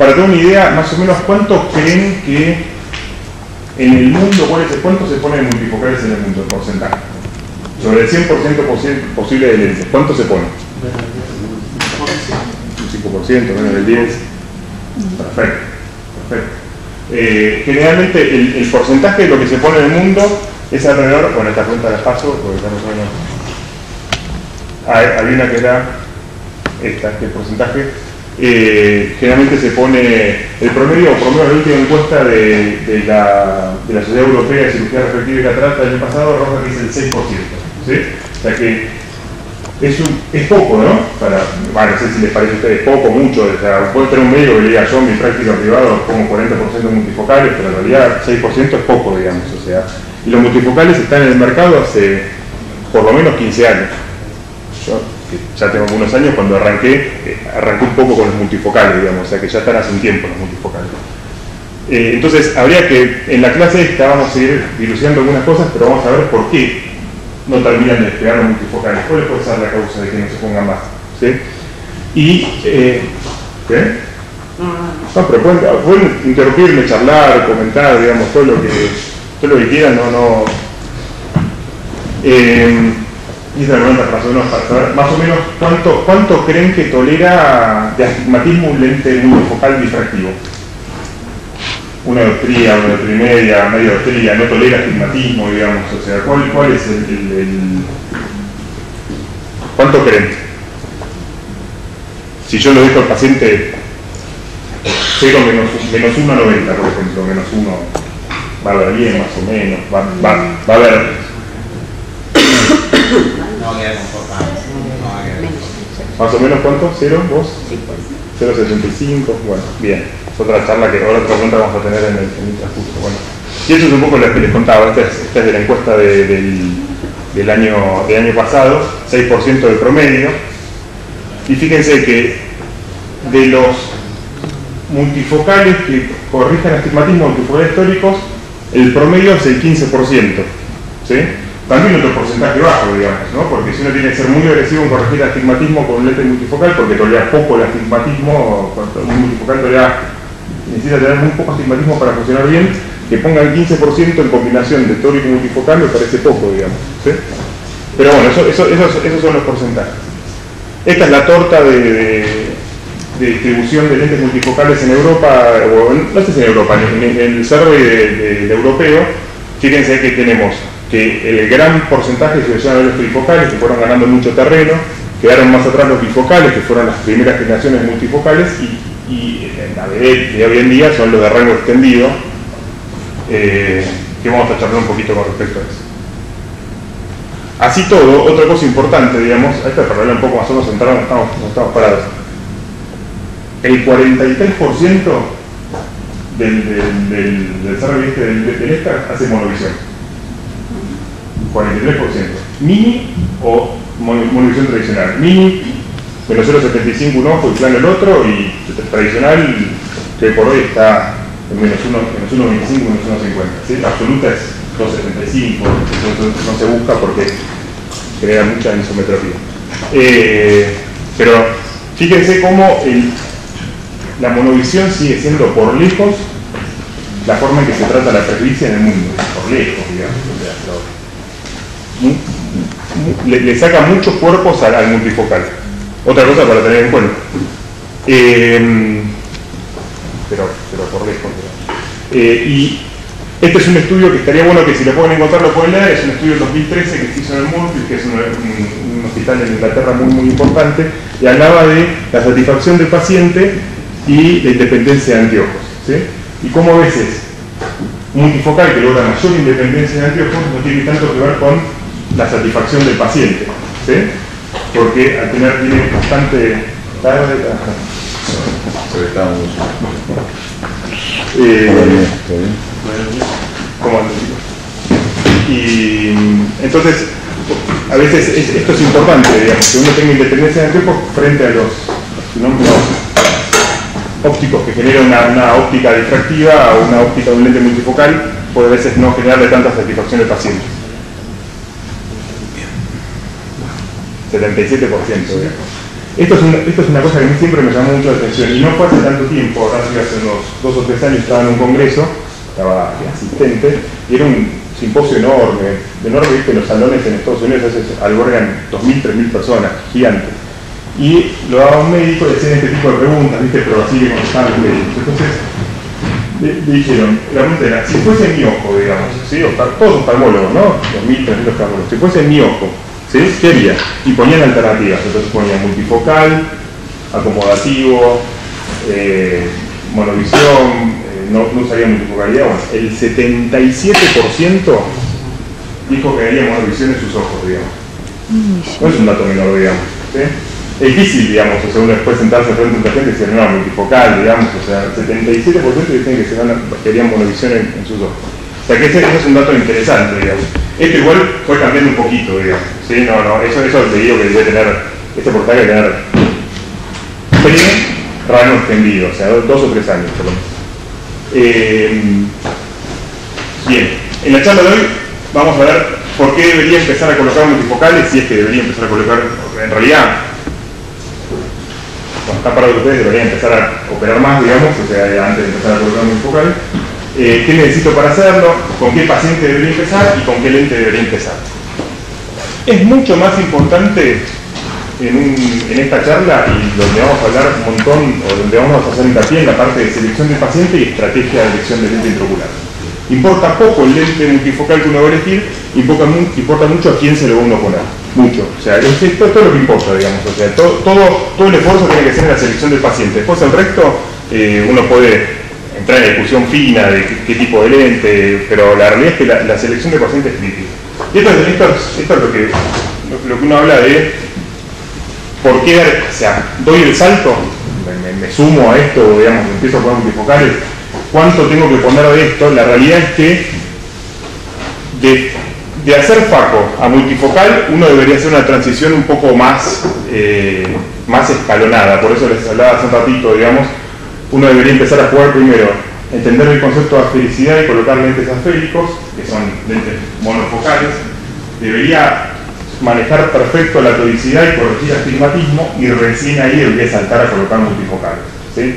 para tener una idea, más o menos, ¿cuánto creen que en el mundo, cuánto se pone de multifocales en el mundo, el porcentaje? Sobre el 100% posible de lentes, ¿cuánto se pone? Un 5%, menos del 10%. Perfecto, perfecto. Generalmente el porcentaje de lo que se pone en el mundo es alrededor, bueno, esta cuenta la paso, porque estamos había una que era esta, este porcentaje. Generalmente se pone el promedio de la última encuesta de la Sociedad Europea de Cirugía Refractiva y Catarata del año pasado, arroja que es el 6%, ¿sí? O sea que es poco, ¿no? No sé si les parece a ustedes poco, mucho. O sea, puede tener un médico que le diga yo en mi práctica privada como 40% multifocales, pero en realidad 6% es poco, digamos. O sea, y los multifocales están en el mercado hace por lo menos 15 años. Yo, que ya tengo algunos años, cuando arranqué un poco con los multifocales, digamos, o sea que ya están hace un tiempo los multifocales. Entonces, habría que, en la clase esta vamos a ir dilucidando algunas cosas, pero vamos a ver por qué no terminan de despegar los multifocales. ¿Cuál puede ser la causa de que no se pongan más? ¿Sí? Y, ¿qué? No, pero pueden interrumpirme, charlar, comentar, digamos, todo lo que quieran, y esa pregunta para saber más o menos cuánto creen que tolera de astigmatismo un lente multifocal difractivo. Una dioptría y media, media dioptría, no tolera astigmatismo, digamos. O sea, ¿cuál es ¿cuánto creen? Si yo lo dejo al paciente 0 menos 1 a 90, por ejemplo, menos 1 va a ver bien, más o menos, va a ver. No queda confortable. ¿Más o menos cuánto? ¿0? ¿Vos? 0,75. Bueno, bien. Es otra charla que ahora otra pregunta vamos a tener en el transcurso. Bueno, y eso es un poco lo que les contaba. Esta es de la encuesta del año pasado, 6% del promedio. Y fíjense que de los multifocales que corrigen astigmatismo, multifocales históricos, el promedio es el 15%. ¿Sí? También otro porcentaje bajo, digamos, ¿no? Porque si uno tiene que ser muy agresivo en corregir astigmatismo con un lente multifocal, porque tolera poco el astigmatismo, un multifocal necesita tener muy poco astigmatismo para funcionar bien, que ponga el 15% en combinación de tórico y multifocal me parece poco, digamos, ¿sí? Pero bueno, esos son los porcentajes. Esta es la torta de distribución de lentes multifocales en Europa, o no sé si en Europa, en el survey del europeo. Fíjense que tenemos que el gran porcentaje se llaman los trifocales, que fueron ganando mucho terreno, quedaron más atrás los bifocales, que fueron las primeras generaciones multifocales, y la de hoy en día son los de rango extendido, que vamos a charlar un poquito con respecto a eso. Así todo, otra cosa importante, digamos, esta es para hablar un poco más o menos centrado, no estamos parados. El 43% del survey del ESCA hace monovisión. 43%. Mini o monovisión tradicional. Mini, menos 0,75 un ojo y plano el otro, y tradicional, que por hoy está en menos 1,25, menos 1,50. ¿Sí? La absoluta es 2,75, no se busca porque genera mucha anisometropía. Pero fíjense cómo la monovisión sigue siendo por lejos la forma en que se trata la presbicia en el mundo, por lejos, digamos. Le saca muchos cuerpos al multifocal. Otra cosa para tener en cuenta. Pero por lejos. Y este es un estudio que estaría bueno que si lo pueden encontrar lo pueden leer. Es un estudio del 2013 que se hizo en el Murphy, que es un hospital en Inglaterra muy importante, y hablaba de la satisfacción del paciente y la independencia de anteojos, ¿sí? Y cómo a veces un multifocal que logra mayor independencia de anteojos no tiene tanto que ver con la satisfacción del paciente, ¿sí? Porque al tiene bastante tarde. Y entonces a veces esto es importante, digamos, que uno tenga independencia de anteojos frente a los ópticos que generan una óptica difractiva o una óptica de un lente multifocal, puede a veces no generarle tanta satisfacción al paciente. 77%, digamos. Esto es una cosa que a mí siempre me llamó mucho la atención, y no fue hace tanto tiempo, ahora sí hace unos 2 o 3 años estaba en un congreso, estaba de asistente, y era un simposio enorme, viste, los salones en Estados Unidos a veces albergan 2.000, 3.000 personas, gigantes. Y lo daba un médico y hacían este tipo de preguntas, ¿viste? Pero así que contestaban los médicos. Entonces, le dijeron, la pregunta era, si fuese mi ojo, digamos, ¿sí? Todos oftalmólogos, ¿no? 2.000, 3.000 oftalmólogos, si fuese mi ojo, ¿sí? ¿Qué haría? Y ponían alternativas, entonces ponían multifocal, acomodativo, monovisión, no usaría multifocalidad. Bueno, el 77% dijo que haría monovisión en sus ojos, digamos. No es un dato menor, digamos, ¿sí? Es difícil, digamos, o sea, uno después sentarse frente a un paciente y decir, no, multifocal, digamos, o sea, el 77% dicen que querían monovisión en sus ojos. O sea, que ese es un dato interesante, digamos. Esto igual fue cambiando un poquito, digamos, ¿sí? Eso te digo que debe tener, este portal debe tener rango extendido, o sea, 2 o 3 años, por lo menos. Bien, en la charla de hoy vamos a ver por qué debería empezar a colocar multifocales, si es que debería empezar a colocar, en realidad, cuando está parado de ustedes deberían empezar a operar más, digamos, o sea, antes de empezar a colocar multifocales. ¿Qué necesito para hacerlo? ¿Con qué paciente debería empezar? ¿Y con qué lente debería empezar? Es mucho más importante en esta charla, y donde vamos a hablar un montón, o donde vamos a hacer hincapié en la parte de selección del paciente y estrategia de elección de lente intraocular. Importa poco el lente multifocal que uno va a elegir, importa mucho a quién se lo va uno a poner. Mucho. O sea, esto es todo lo que importa, digamos. O sea, todo el esfuerzo tiene que ser en la selección del paciente. Después el resto, uno puede entrar en discusión fina de qué tipo de lente, pero la realidad es que la selección del paciente es crítica. Y esto es lo que uno habla de por qué, o sea, doy el salto, me sumo a esto, digamos, empiezo a poner multifocales, ¿cuánto tengo que poner de esto? La realidad es que de hacer faco a multifocal, uno debería hacer una transición un poco más escalonada. Por eso les hablaba hace un ratito, digamos, uno debería empezar a jugar primero, entender el concepto de asfericidad y colocar lentes asféricos, que son lentes monofocales. Debería manejar perfecto la todicidad y corregir astigmatismo, y recién ahí debería saltar a colocar multifocales, ¿sí?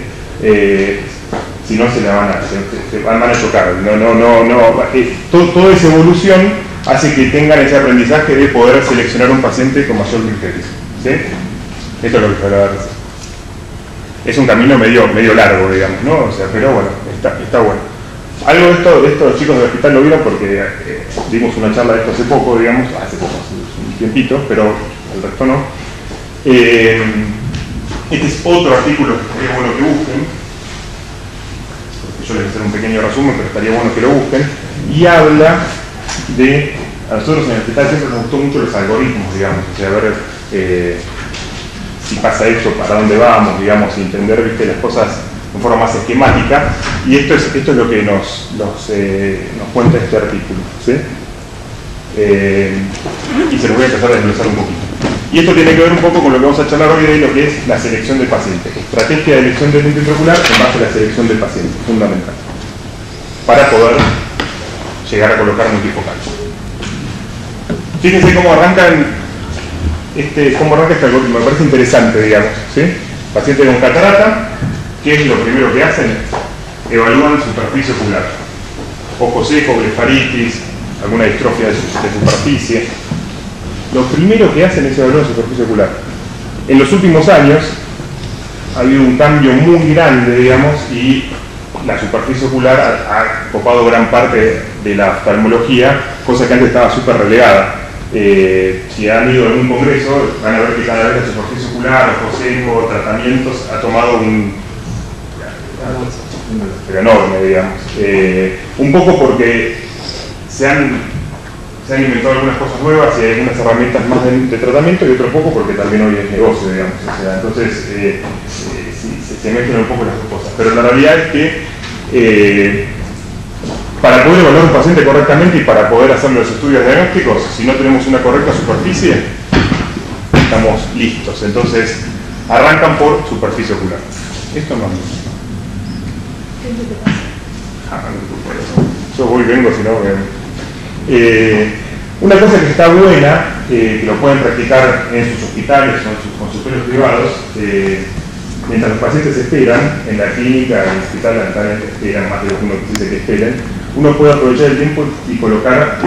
Si no se van a chocar. Toda esa evolución hace que tengan ese aprendizaje de poder seleccionar un paciente con mayor criterio, ¿sí? Esto es lo que se hablaba recién. Es un camino medio largo, digamos, ¿no? O sea, pero bueno, está bueno. Algo de esto los chicos del hospital lo vieron porque dimos una charla de esto hace poco, digamos, hace un tiempito, pero el resto no. Este es otro artículo que estaría bueno que busquen. Yo les voy a hacer un pequeño resumen, pero estaría bueno que lo busquen. Y habla de, a nosotros en el hospital siempre nos gustó mucho los algoritmos, digamos, o sea, ver si pasa esto, para dónde vamos, digamos, y entender, ¿viste?, las cosas de forma más esquemática, y esto es lo que nos cuenta este artículo, ¿sí? Y se lo voy a empezar a desglosar un poquito. Y esto tiene que ver un poco con lo que vamos a charlar hoy de lo que es la selección del paciente. Estrategia de elección del lente intraocular en base a la selección del paciente, fundamental, para poder llegar a colocar multifocal. Fíjense cómo arranca este algoritmo, me parece interesante, digamos, ¿sí? Paciente con catarata, ¿qué es lo primero que hacen? Evalúan superficie ocular. Ojo seco, blefaritis, alguna distrofia de superficie. Lo primero que hacen es evaluar superficie ocular. En los últimos años ha habido un cambio muy grande, digamos, y la superficie ocular ha copado gran parte de la oftalmología, cosa que antes estaba súper relegada. Si han ido a algún congreso, van a ver que cada vez la superficie ocular, ojo seco, tratamientos, ha tomado pero enorme, digamos. Un poco porque se han inventado algunas cosas nuevas y hay algunas herramientas más de tratamiento, y otro poco porque también hoy es negocio, digamos. O sea, entonces se mezclan un poco las dos cosas. Pero la realidad es que para poder evaluar un paciente correctamente y para poder hacer los estudios diagnósticos, si no tenemos una correcta superficie, estamos listos. Entonces arrancan por superficie ocular. Esto no es. ¿Qué te pasa? Yo voy y vengo, si no... Una cosa que está buena, que lo pueden practicar en sus hospitales o en sus consultorios privados, mientras los pacientes esperan, en la clínica, en el hospital, lamentablemente esperan más de lo que uno dice que esperen, uno puede aprovechar el tiempo y colocar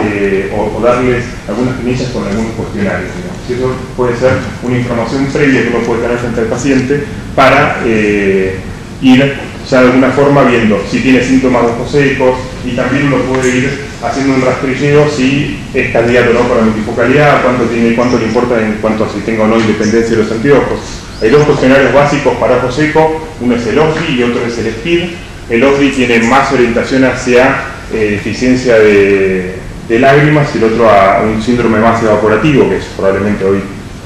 o darles algunas planillas con algunos cuestionarios. Digamos. Y eso puede ser una información previa que uno puede tener frente al paciente para ir ya de alguna forma viendo si tiene síntomas de ojos secos, y también uno puede ir haciendo un rastrilleo si es candidato o no para multifocalidad, cuánto le importa en cuanto a si tenga o no independencia de los anteojos. Hay dos cuestionarios básicos para ojo seco, uno es el OSDI y otro es el SPID. El OSDI tiene más orientación hacia deficiencia de lágrimas y el otro a un síndrome más evaporativo, que es probablemente hoy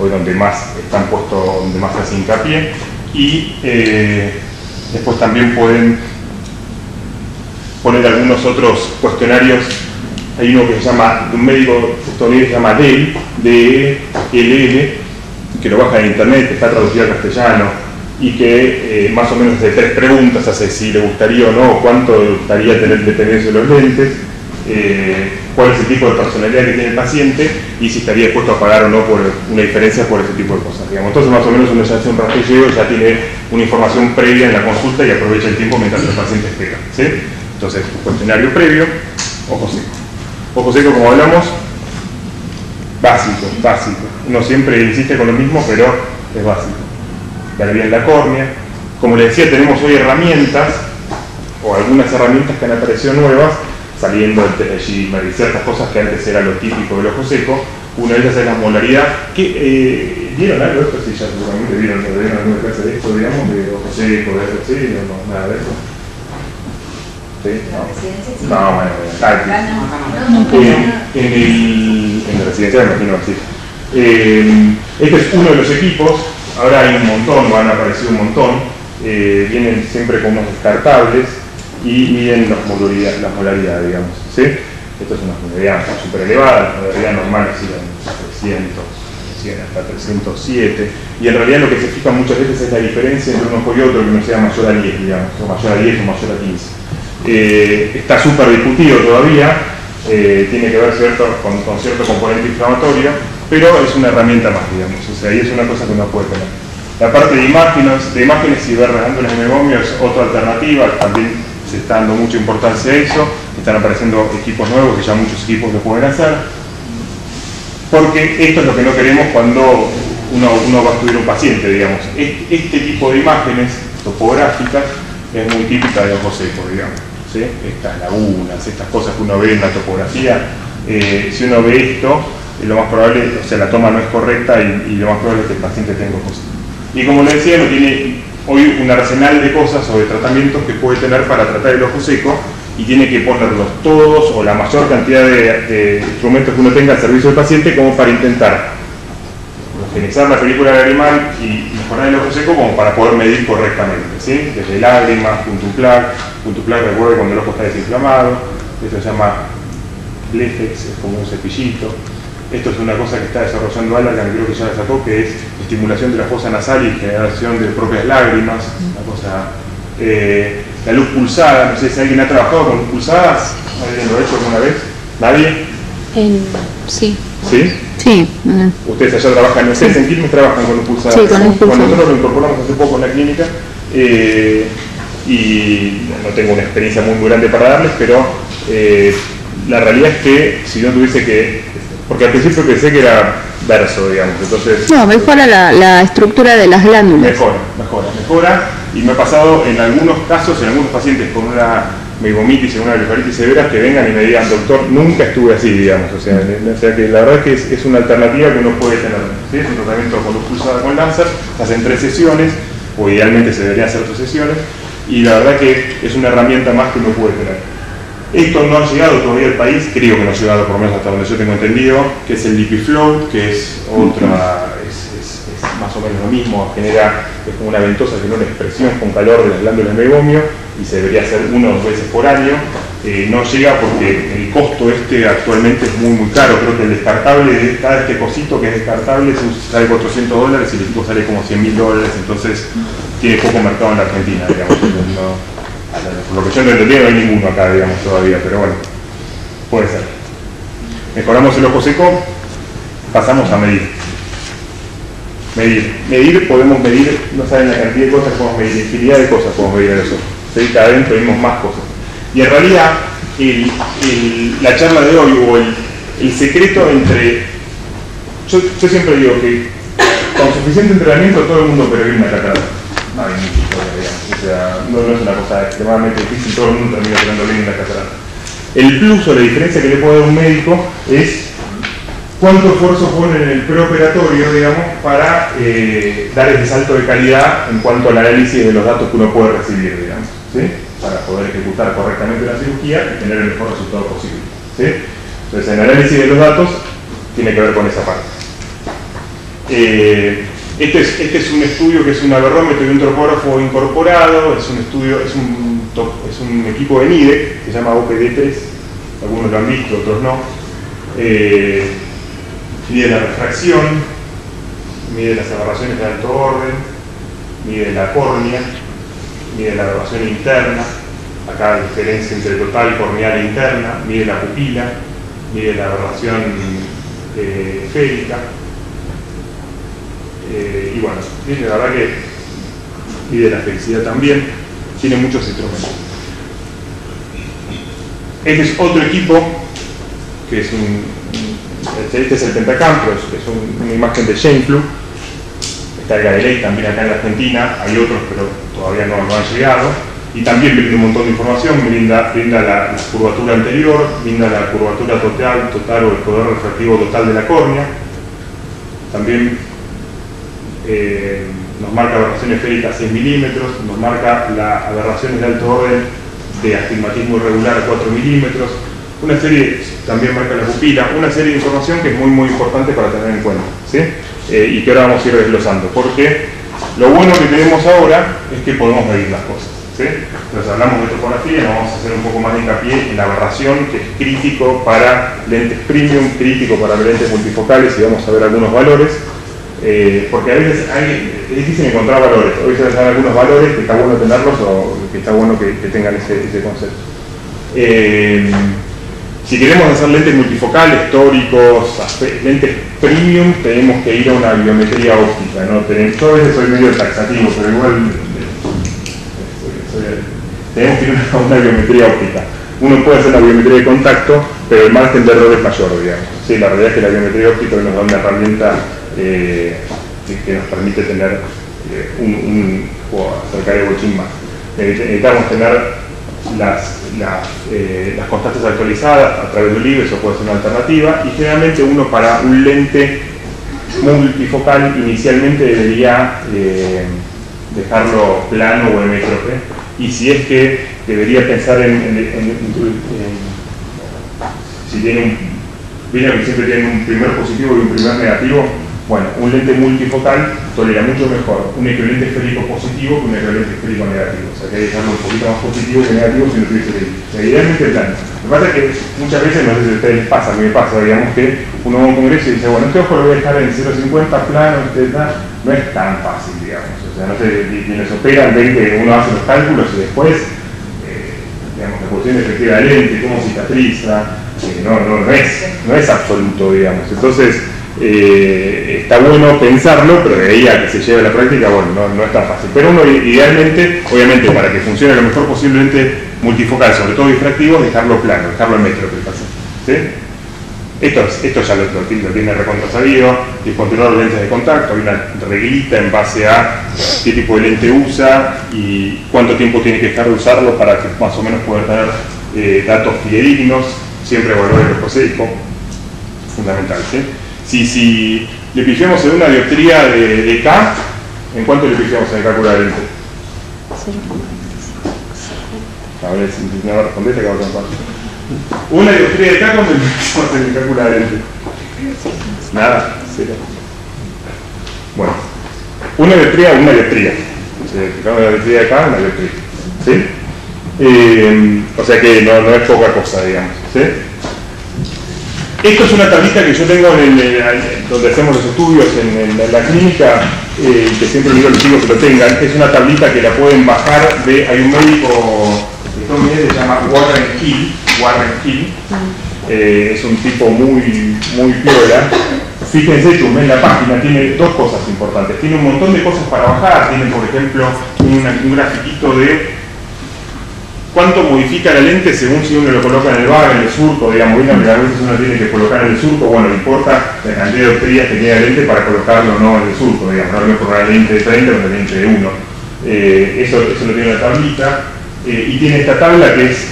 donde más están puestos, donde más se hace hincapié. Y después también pueden poner algunos otros cuestionarios. Hay uno que se llama, de un médico estadounidense que se llama DELL, D-E-L-L, que lo baja en internet, está traducido al castellano, y que más o menos hace 3 preguntas, hace si le gustaría o no, cuánto le gustaría tener dependencia de los lentes, cuál es el tipo de personalidad que tiene el paciente, y si estaría dispuesto a pagar o no por una diferencia por ese tipo de cosas. Digamos. Entonces más o menos uno ya hace un rastrilleo y ya tiene una información previa en la consulta y aprovecha el tiempo mientras el paciente espera. ¿Sí? Entonces, un cuestionario previo, ojo seco. Ojo seco, como hablamos, básico. Uno siempre insiste con lo mismo, pero es básico. Ver bien la córnea. Como les decía, tenemos hoy herramientas, o algunas herramientas que han aparecido nuevas, saliendo del teleshimmer y ciertas cosas que antes era lo típico del ojo seco. Una de ellas es la molaridad. ¿Vieron algo de esto? Sí, ya seguramente vieron alguna clase de esto, digamos, de ojo seco, de RC, no, nada de eso. ¿Sí? No, bueno, en la residencia me imagino así. Este es uno de los equipos, ahora hay un montón, han aparecido un montón, vienen siempre con unos descartables y miden las molaridades, digamos. ¿Sí? Esto es una molaridad súper elevada, la molaridad normal es eran 300, hasta 307, y en realidad lo que se fija muchas veces es la diferencia entre un ojo y otro, que no sea mayor a 10, digamos, o mayor a 10 o mayor a 15. Está súper discutido todavía, tiene que ver con cierto componente inflamatorio, pero es una herramienta más, digamos, o sea, y es una cosa que uno puede tener. La parte de imágenes y ver glándulas de mebomio es otra alternativa, también se está dando mucha importancia a eso, están apareciendo equipos nuevos que ya muchos equipos lo pueden hacer, porque esto es lo que no queremos cuando uno va a estudiar un paciente, digamos. Este tipo de imágenes topográficas es muy típica de ojo seco, digamos. ¿Sí? Estas lagunas, estas cosas que uno ve en la topografía, si uno ve esto, lo más probable, o sea, la toma no es correcta y lo más probable es que el paciente tenga ojo seco. Y como les decía, no tiene hoy un arsenal de cosas o de tratamientos que puede tener para tratar el ojo seco, y tiene que ponerlos todos o la mayor cantidad de instrumentos que uno tenga al servicio del paciente como para intentar homogeneizar la película lagrimal y mejorar el ojo seco como para poder medir correctamente, ¿sí? Desde lágrimas, punto plaque, recuerde cuando el ojo está desinflamado, esto se llama Lefex, es como un cepillito. Esto es una cosa que está desarrollando Allergan, creo que ya la sacó, que es estimulación de la fosa nasal y generación de propias lágrimas, una cosa, la luz pulsada, no sé si alguien ha trabajado con luz pulsadas, ¿alguien lo ha hecho alguna vez? ¿Nadie? Sí. ¿Sí? Sí. Ustedes allá trabajan, ¿ustedes en Quilmes trabajan con luz pulsada? Sí, con luz pulsada. Bueno, nosotros lo incorporamos hace poco en la clínica, y no tengo una experiencia muy grande para darles, pero la realidad es que si no tuviese que, porque al principio pensé que era verso, digamos, entonces... No, mejora la estructura de las glándulas. Mejora, y me ha pasado en algunos casos, en algunos pacientes con una meibomitis o una blefaritis severa, que vengan y me digan, doctor, nunca estuve así, digamos, o sea que la verdad es que es una alternativa que uno puede tener, ¿sí? Es un tratamiento con luz pulsada con láser, se hacen 3 sesiones, o idealmente se deberían hacer 2 sesiones, y la verdad que es una herramienta más que uno puede tener. Esto no ha llegado todavía al país, creo que no ha llegado por lo menos hasta donde yo tengo entendido, que es el LipiFloat, que es otra, es más o menos lo mismo, es como una ventosa que tiene una expresión con calor de las glándulas de mebomio y se debería hacer 1 o 2 veces por año. No llega porque el costo actualmente es muy caro, creo que el descartable, cada este cosito que es descartable sale $400 y el equipo sale como $100.000, entonces tiene poco mercado en la Argentina, digamos. Por lo que yo no entendía, no hay ninguno acá, digamos, todavía, pero bueno, puede ser. Mejoramos el ojo seco, pasamos a medir. Medir, podemos medir, no saben la cantidad de cosas que podemos medir, infinidad de cosas podemos medir en los ojos. ¿Sí? Cada vez medimos más cosas. Y en realidad, la charla de hoy, o el secreto entre... Yo siempre digo que con suficiente entrenamiento todo el mundo previene una catarata. No hay mucha historia, digamos. O sea, no es una cosa extremadamente difícil, todo el mundo termina teniendo bien una catarata. El plus o la diferencia que le puede dar un médico es cuánto esfuerzo pone en el preoperatorio, digamos, para dar ese salto de calidad en cuanto al análisis de los datos que uno puede recibir, digamos, ¿sí? Para poder ejecutar correctamente la cirugía y tener el mejor resultado posible, ¿sí? Entonces, el análisis de los datos tiene que ver con esa parte. Este es un estudio que es un aberrómetro y un topógrafo incorporado, es un estudio, es un equipo de NIDE, que se llama OPD3, algunos lo han visto, otros no. Mide la refracción, mide las aberraciones de alto orden, mide la córnea, mide la aberración interna, acá la diferencia entre total corneal e interna, mide la pupila, mide la aberración esférica, y bueno, la verdad que mide la felicidad también, tiene muchos instrumentos. Este es otro equipo, que es este es el Pentacam, pero es una imagen de Scheimpflug. Está el Galilei también acá en la Argentina, hay otros pero todavía no han llegado, y también brinda un montón de información, brinda la curvatura anterior, brinda la curvatura total o el poder refractivo total de la córnea, también nos marca aberración esférica a 6 milímetros, nos marca las aberraciones de alto orden de astigmatismo irregular a 4 milímetros, una serie, también marca la pupila, una serie de información que es muy importante para tener en cuenta, ¿sí? Y que ahora vamos a ir desglosando, porque lo bueno que tenemos ahora es que podemos medir las cosas, ¿sí? Entonces hablamos de topografía, nos vamos a hacer un poco más de hincapié en la aberración, que es crítico para lentes premium, crítico para lentes multifocales, y vamos a ver algunos valores, porque a veces es difícil encontrar valores, hoy se les dan algunos valores que está bueno tenerlos o que está bueno que tengan ese concepto. Si queremos hacer lentes multifocales, tóricos, lentes premium, tenemos que ir a una biometría óptica, ¿no? Yo a veces soy medio taxativo, pero igual tenemos que ir a una biometría óptica. Uno puede hacer la biometría de contacto, pero el margen de error es mayor, digamos. Sí, la realidad es que la biometría óptica nos da una herramienta que nos permite tener acercar el bochín más. Necesitamos tener las constantes actualizadas a través de Olive, eso puede ser una alternativa, y generalmente uno para un lente multifocal inicialmente debería dejarlo plano o hemétrope, y si es que debería pensar si tiene que siempre tienen un primer positivo y un primer negativo. Bueno, un lente multifocal tolera mucho mejor un equivalente esférico positivo que un equivalente esférico negativo. O sea, que hay que dejarlo un poquito más positivo que negativo si no tuviese que ir. Idealmente plano. Lo que pasa es que muchas veces, no sé si a ustedes les pasa, a mí me pasa, digamos que uno va a un congreso y dice, bueno, este ojo lo voy a dejar en 0,50 plano, no es tan fácil, digamos. O sea, no sé, quienes operan ven que uno hace los cálculos y después, digamos, la posición efectiva de lente, cómo cicatriza, no es absoluto, digamos. Entonces, está bueno pensarlo, pero de ahí a que se lleve a la práctica, bueno, no es tan fácil. Pero uno idealmente, obviamente, para que funcione lo mejor posiblemente multifocal, sobre todo difractivo, dejarlo plano, dejarlo en metro, ¿sí? Esto ya lo tiene recontra sabido, discontinuar los lentes de contacto, hay una reglita en base a qué tipo de lente usa y cuánto tiempo tiene que dejar de usarlo para que más o menos pueda tener datos fidedignos, siempre evaluar el ojo seco, fundamental, ¿sí? Si le pifiamos en una dioptría de K, ¿en cuánto le pifiamos en el cálculo de lente? 0,45. A ver si no me respondés, te acabo de contar. Una dioptría de K, ¿cuánto le pifiamos en el cálculo de lente? Nada, 0. Bueno, una dioptría. Si le fijamos la dioptría de K, una dioptría. ¿Sí? O sea que no es poca cosa, digamos. ¿Sí? Esto es una tablita que yo tengo donde hacemos los estudios en la clínica, que siempre digo a los chicos que lo tengan. Es una tablita que la pueden bajar hay un médico que se llama Warren Hill, es un tipo muy piola. Fíjense, chusmé en la página, tiene dos cosas importantes. Tiene un montón de cosas para bajar. Tiene, por ejemplo, un grafiquito de cuánto modifica la lente según si uno lo coloca en el bar, en el surco, digamos. Vieron que a veces uno tiene que colocar en el surco, bueno, no importa la cantidad de dioptrías que tiene la lente para colocarlo o no en el surco, digamos. No lo mejor una lente de 30 o una lente de 1. Eso lo tiene la tablita. Y tiene esta tabla que es,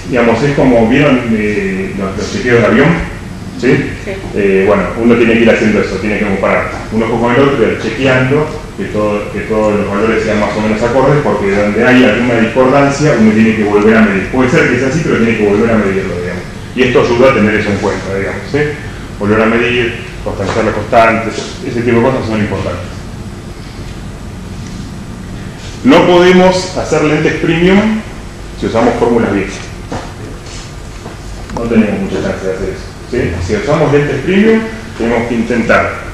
digamos, es como, ¿vieron los chequeos de avión? ¿Sí? Sí. Bueno, uno tiene que ir haciendo eso, tiene que comparar un ojo con el otro, chequeando que todos los valores sean más o menos acordes, porque donde hay alguna discordancia uno tiene que volver a medir. Puede ser que sea así, pero tiene que volver a medirlo, digamos. Y esto ayuda a tener eso en cuenta, digamos. ¿Sí? Volver a medir, constanciar las constantes, ese tipo de cosas son importantes. No podemos hacer lentes premium si usamos fórmulas viejas. No tenemos mucha chance de hacer eso. ¿Sí? Si usamos lentes premium, tenemos que intentar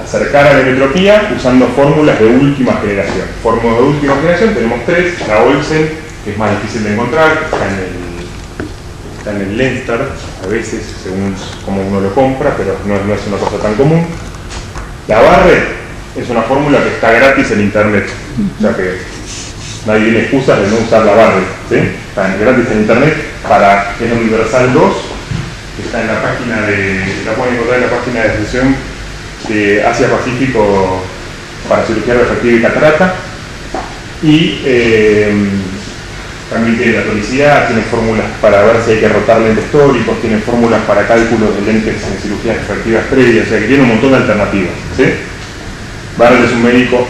acercar a la metropía usando fórmulas de última generación. Fórmulas de última generación tenemos tres: la Olsen, que es más difícil de encontrar, está en el Lenstar, a veces, según cómo uno lo compra, pero no es una cosa tan común. La Barrett es una fórmula que está gratis en internet, o sea que nadie tiene excusas de no usar la Barrett, ¿sí? Está gratis en internet para que es Universal 2, que está en la página la pueden encontrar en la página de sesión de Asia Pacífico para cirugía refractiva y catarata. Y también tiene la tonicidad, tiene fórmulas para ver si hay que rotar lentes tóricos, tiene fórmulas para cálculos de lentes en cirugías refractivas previas, o sea que tiene un montón de alternativas, ¿sí? Barrett es un médico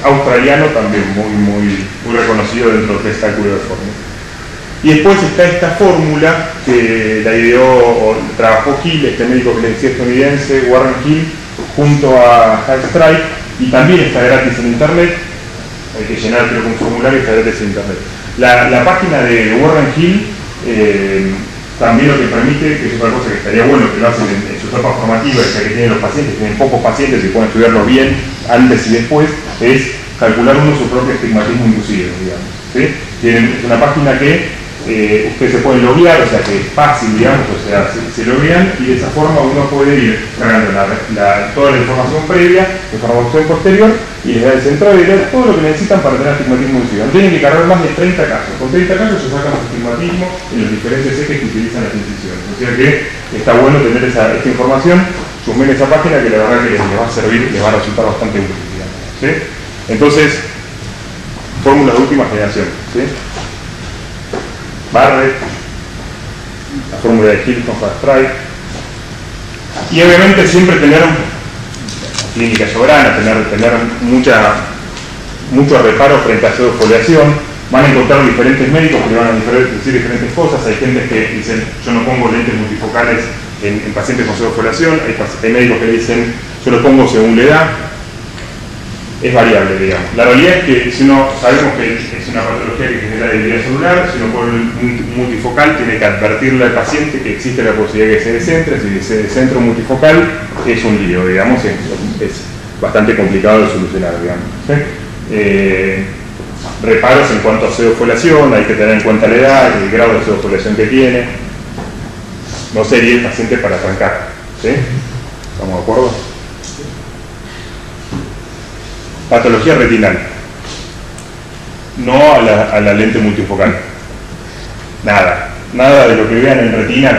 australiano también muy reconocido dentro de este cálculo de fórmula. Y después está esta fórmula que la ideó o trabajó Hill, este médico que le decía estadounidense, Warren Hill, junto a Hal Strike, y también está gratis en internet. Hay que llenar, creo que un formulario, está gratis en internet. La página de Warren Hill también lo que permite, que es otra cosa que estaría bueno que lo hacen en su etapa formativa, ya que tienen los pacientes, tienen pocos pacientes y pueden estudiarlo bien antes y después, es calcular uno su propio astigmatismo inducido, digamos, ¿sí? Es una página que ustedes se pueden loguear, o sea que es fácil, digamos, o sea, se loguean y de esa forma uno puede ir cargando toda la información previa, la información posterior, y les da el centro de ver todo lo que necesitan para tener astigmatismo inducido. No tienen que cargar más de 30 casos. Con 30 casos se sacan su astigmatismo en los diferentes ejes que utilizan las instituciones. O sea que está bueno tener esta información, sumen esa página que la verdad que les va a servir, les va a resultar bastante útil, digamos, ¿sí? Entonces, fórmulas de última generación, ¿sí? Barrett, la fórmula de Hill con Hal Strike, y obviamente siempre tener clínica soberana, tener mucho reparo frente a pseudofoliación. Van a encontrar diferentes médicos que van a decir diferentes cosas. Hay gente que dicen, yo no pongo lentes multifocales en pacientes con pseudofoliación. Hay médicos que dicen, yo lo pongo según la edad. Es variable, digamos. La realidad es que si uno sabemos que es una patología que genera debilidad celular, si uno pone un multifocal tiene que advertirle al paciente que existe la posibilidad de que se descentre. Si se descentra un multifocal es un lío, digamos, es bastante complicado de solucionar, digamos, ¿sí? Reparos en cuanto a pseudofoliación, hay que tener en cuenta la edad, el grado de pseudofoliación que tiene. No sería el paciente para arrancar, ¿sí? ¿Estamos de acuerdo? Patología retinal. No a la lente multifocal. Nada de lo que vean en retina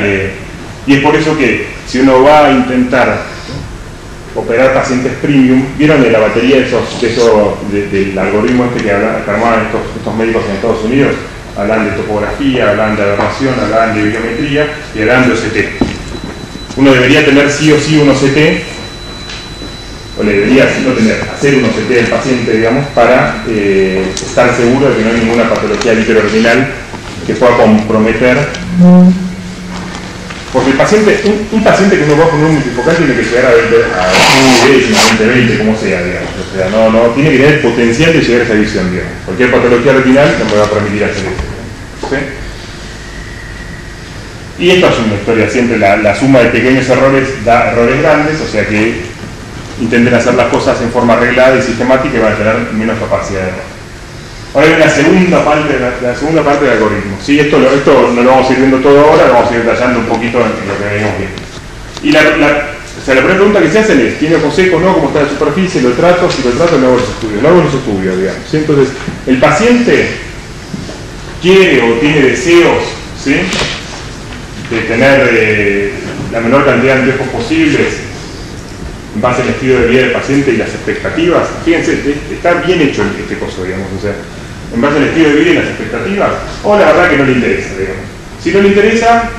y es por eso que si uno va a intentar operar pacientes premium, vieron de la batería del algoritmo este que armaban estos médicos en Estados Unidos, hablan de topografía, hablan de aberración, hablan de biometría y hablan de OCT. Uno debería tener sí o sí un OCT, o le debería hacer un OCT del paciente, digamos, para estar seguro de que no hay ninguna patología vitreoretinal que pueda comprometer. Porque el paciente, un paciente que uno va con un multifocal tiene que llegar a 20, como sea, digamos. O sea, no tiene que tener potencial de llegar a esa visión, digamos. Cualquier patología retinal no me va a permitir hacer eso, ¿sí? Y esto es una historia, siempre la suma de pequeños errores da errores grandes, o sea que intenten hacer las cosas en forma arreglada y sistemática y van a tener menos capacidad de error. Ahora hay una segunda parte, la segunda parte del algoritmo. ¿Sí? Esto no lo vamos a ir viendo todo ahora, lo vamos a ir detallando un poquito en lo que venimos viendo. Y o sea, la primera pregunta que se hacen es, ¿tiene ojo seco? ¿No? ¿Cómo está la superficie? ¿Lo trato? Si lo trato, no hago los estudios. No hago los estudios, digamos. ¿Sí? Entonces, el paciente quiere o tiene deseos, ¿sí?, de tener la menor cantidad de anteojos posibles en base al estilo de vida del paciente y las expectativas. Fíjense, está bien hecho este coso, digamos. O sea, en base al estilo de vida y las expectativas, o la verdad que no le interesa, digamos. Si no le interesa,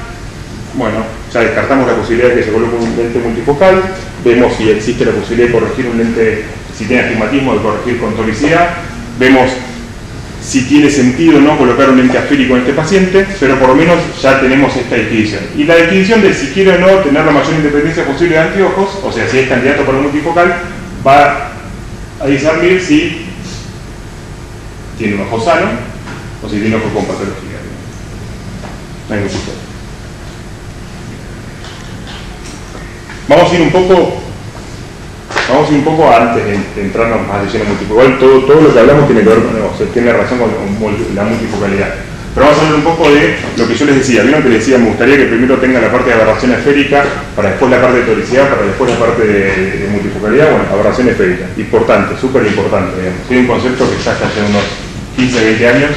bueno, ya descartamos la posibilidad de que se coloque un lente multifocal, vemos si existe la posibilidad de corregir un lente, si tiene astigmatismo, de corregir con toricidad, vemos si tiene sentido o no colocar un lente esférico en este paciente, pero por lo menos ya tenemos esta distinción. Y la distinción de si quiere o no tener la mayor independencia posible de anteojos, o sea, si es candidato para un multifocal, va a discernir si tiene un ojo sano o si tiene un ojo con patología. No hay mucho historia. Vamos a ir un poco antes de entrarnos más de lleno en multifocal. Todo lo que hablamos tiene que ver tiene relación con la multifocalidad. Pero vamos a hablar un poco de lo que yo les decía. Vieron que les decía, me gustaría que primero tenga la parte de aberración esférica, para después la parte de toricidad, para después la parte de multifocalidad. Bueno, aberración esférica. Importante, súper importante, digamos. Hay un concepto que ya está hace unos 15, 20 años,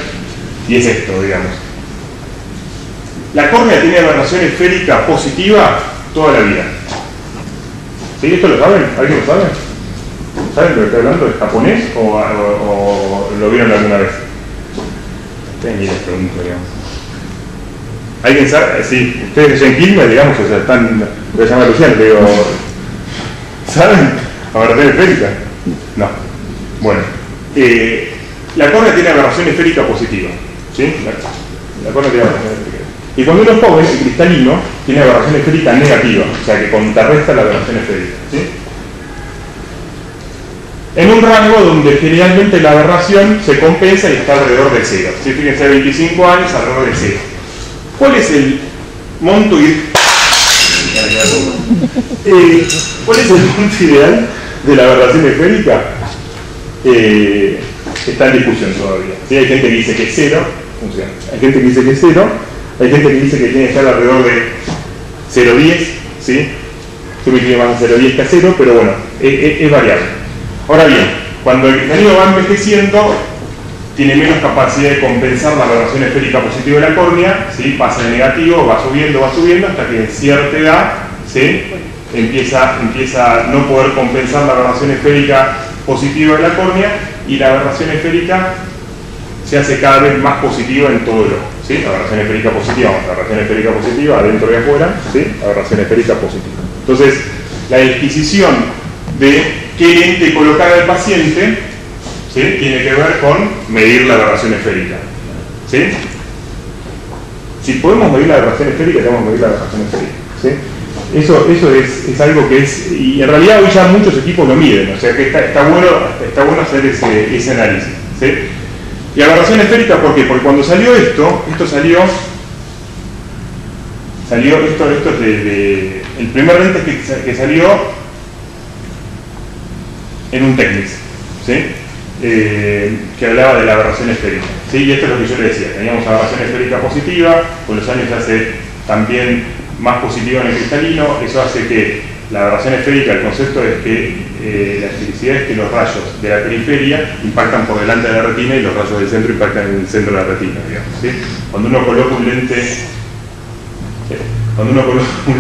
y es esto, digamos. La córnea tiene aberración esférica positiva toda la vida. ¿Sí? ¿Esto lo saben? ¿Alguien lo sabe? ¿Saben de lo que estoy hablando? ¿Es japonés o lo vieron alguna vez? Ni les pregunto, digamos. ¿Alguien sabe? Sí, ustedes en Quilmes, digamos, o sea, están, voy a llamar a Luciano, le digo, ¿saben? ¿Aberración esférica? No. Bueno, la córnea tiene aberración esférica positiva. ¿Sí? La córnea tiene aberración esférica. Y cuando uno es joven, el cristalino tiene aberración esférica negativa, o sea que contrarresta la aberración esférica. ¿Sí? En un rango donde generalmente la aberración se compensa y está alrededor de 0. ¿Sí? Fíjense, a 25 años alrededor de 0. ¿Cuál es el monto ideal? ¿Cuál es el monto ideal de la aberración esférica? Está en discusión todavía. ¿Sí? Hay gente que dice que es 0, funciona. Hay gente que dice que es 0. Hay gente que dice que tiene que estar alrededor de 0,10, ¿sí? Yo me inclino más a 0,10 que a 0, pero bueno, es variable. Ahora bien, cuando el cristalino va envejeciendo, tiene menos capacidad de compensar la aberración esférica positiva de la córnea, ¿sí? Pasa de negativo, va subiendo, hasta que en cierta edad, ¿sí?, empieza a no poder compensar la aberración esférica positiva de la córnea, y la aberración esférica se hace cada vez más positiva en todo el ojo. ¿Sí? Aberración esférica positiva, aberración esférica positiva, adentro y afuera, ¿sí? Aberración esférica positiva. Entonces, la disquisición de qué lente colocar al paciente, ¿sí?, tiene que ver con medir la aberración esférica. ¿Sí? Si podemos medir la aberración esférica, tenemos que medir la aberración esférica. ¿Sí? Eso es algo que es, y en realidad hoy ya muchos equipos lo miden, o sea que está bueno hacer ese análisis. ¿Sí? Y aberración esférica, ¿por qué? Porque cuando salió esto salió el primer lente que salió en un Technics, ¿sí? Que hablaba de la aberración esférica, ¿sí? Y esto es lo que yo le decía, teníamos aberración esférica positiva, con los años se hace también más positiva en el cristalino, eso hace que la aberración esférica, el concepto es que la esfericidad es que los rayos de la periferia impactan por delante de la retina y los rayos del centro impactan en el centro de la retina, digamos, ¿sí? Cuando uno coloca un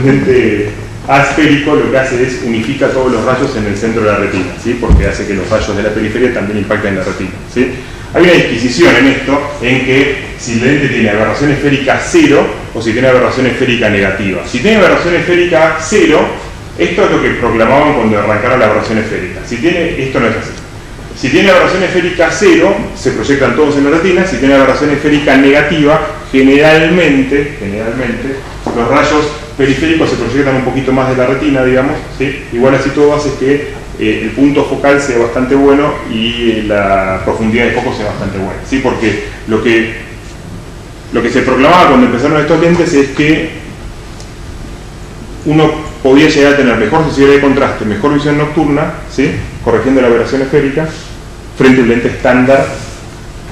lente asférico, lo que hace es unifica todos los rayos en el centro de la retina, ¿sí? Porque hace que los rayos de la periferia también impacten en la retina, ¿sí? Hay una disquisición en esto, en que si el lente tiene aberración esférica 0 o si tiene aberración esférica negativa. Si tiene aberración esférica 0, esto es lo que proclamaban cuando arrancaron la aberración esférica. Esto no es así. Si tiene aberración esférica 0, se proyectan todos en la retina. Si tiene aberración esférica negativa, generalmente los rayos periféricos se proyectan un poquito más de la retina, digamos, ¿sí? Igual así todo hace que el punto focal sea bastante bueno y la profundidad de foco sea bastante buena, ¿sí? Porque lo que se proclamaba cuando empezaron estos lentes es que uno podía llegar a tener mejor sensibilidad de contraste, mejor visión nocturna, ¿sí?, corrigiendo la aberración esférica, frente a un lente estándar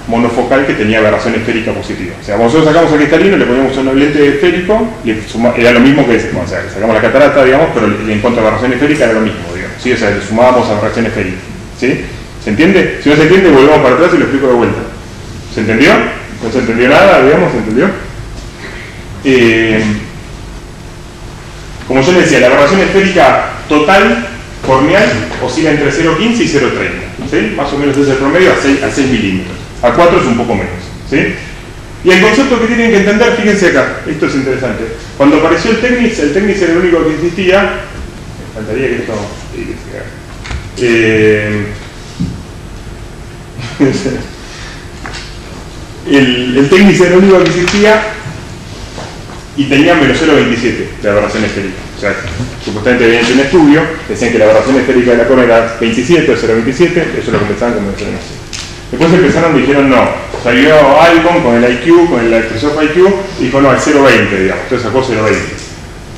monofocal que tenía aberración esférica positiva. O sea, nosotros sacamos al cristalino, le poníamos un lente esférico, era lo mismo que, o sea, sacamos la catarata, digamos, pero en cuanto a aberración esférica era lo mismo, digamos, ¿sí? O sea, le sumábamos aberración esférica, ¿sí? ¿Se entiende? Si no se entiende, volvemos para atrás y lo explico de vuelta. ¿Se entendió? ¿No se entendió nada, digamos? ¿Se entendió? Como yo le decía, la aberración esférica total corneal oscila entre 0,15 y 0,30, ¿sí? Más o menos es el promedio a 6 milímetros. A 4 es un poco menos, ¿sí? Y el concepto que tienen que entender, fíjense acá, esto es interesante. Cuando apareció el Technics era el único que existía. Me faltaría que esto... el Technics era el único que existía y tenía menos 0,27 de aberración esférica. O sea, supuestamente habían hecho un estudio, decían que la aberración esférica de la córnea era 27 o 0,27, eso lo compensaban con menos 0,27. Después empezaron y dijeron no, salió Alcon con el IQ, con el Electrosoft IQ, y dijo no, es 0,20, digamos, entonces sacó 0,20.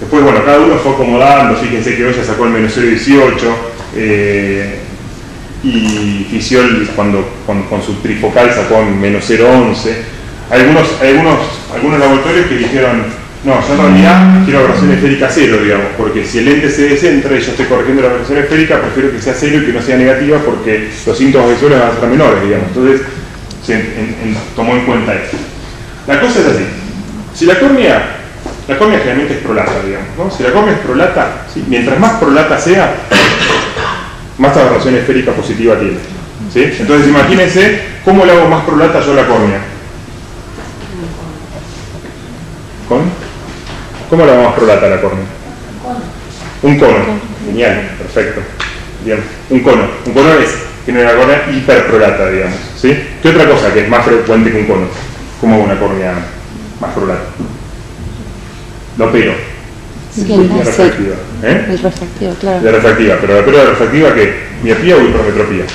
Después, bueno, cada uno fue acomodando, fíjense que Oya sacó el menos 0,18, y Fisiol con su trifocal sacó menos 0,11. Algunos laboratorios que dijeron no, yo en realidad quiero aberración esférica 0, digamos, porque si el lente se descentra y yo estoy corrigiendo la aberración esférica, prefiero que sea 0 y que no sea negativa porque los síntomas visuales van a ser menores, digamos. Entonces, se tomó en cuenta eso. La cosa es así. Si la córnea generalmente es prolata, digamos, ¿no? Si la córnea es prolata, ¿sí? Mientras más prolata sea, más aberración esférica positiva tiene, ¿sí? Entonces, imagínense cómo le hago más prolata yo a la córnea. ¿Cómo le hago más prolata a la córnea? Un cono. Genial, perfecto. Bien. Un cono. Un cono tiene una córnea hiperprolata, digamos, ¿sí? ¿Qué otra cosa que es más frecuente que un cono? Como una córnea más prolata. Lo pero. Sí, la refractiva. El refractivo, claro. La refractiva, pero la pero refractiva, ¿qué? ¿Miopía o hipermetropía?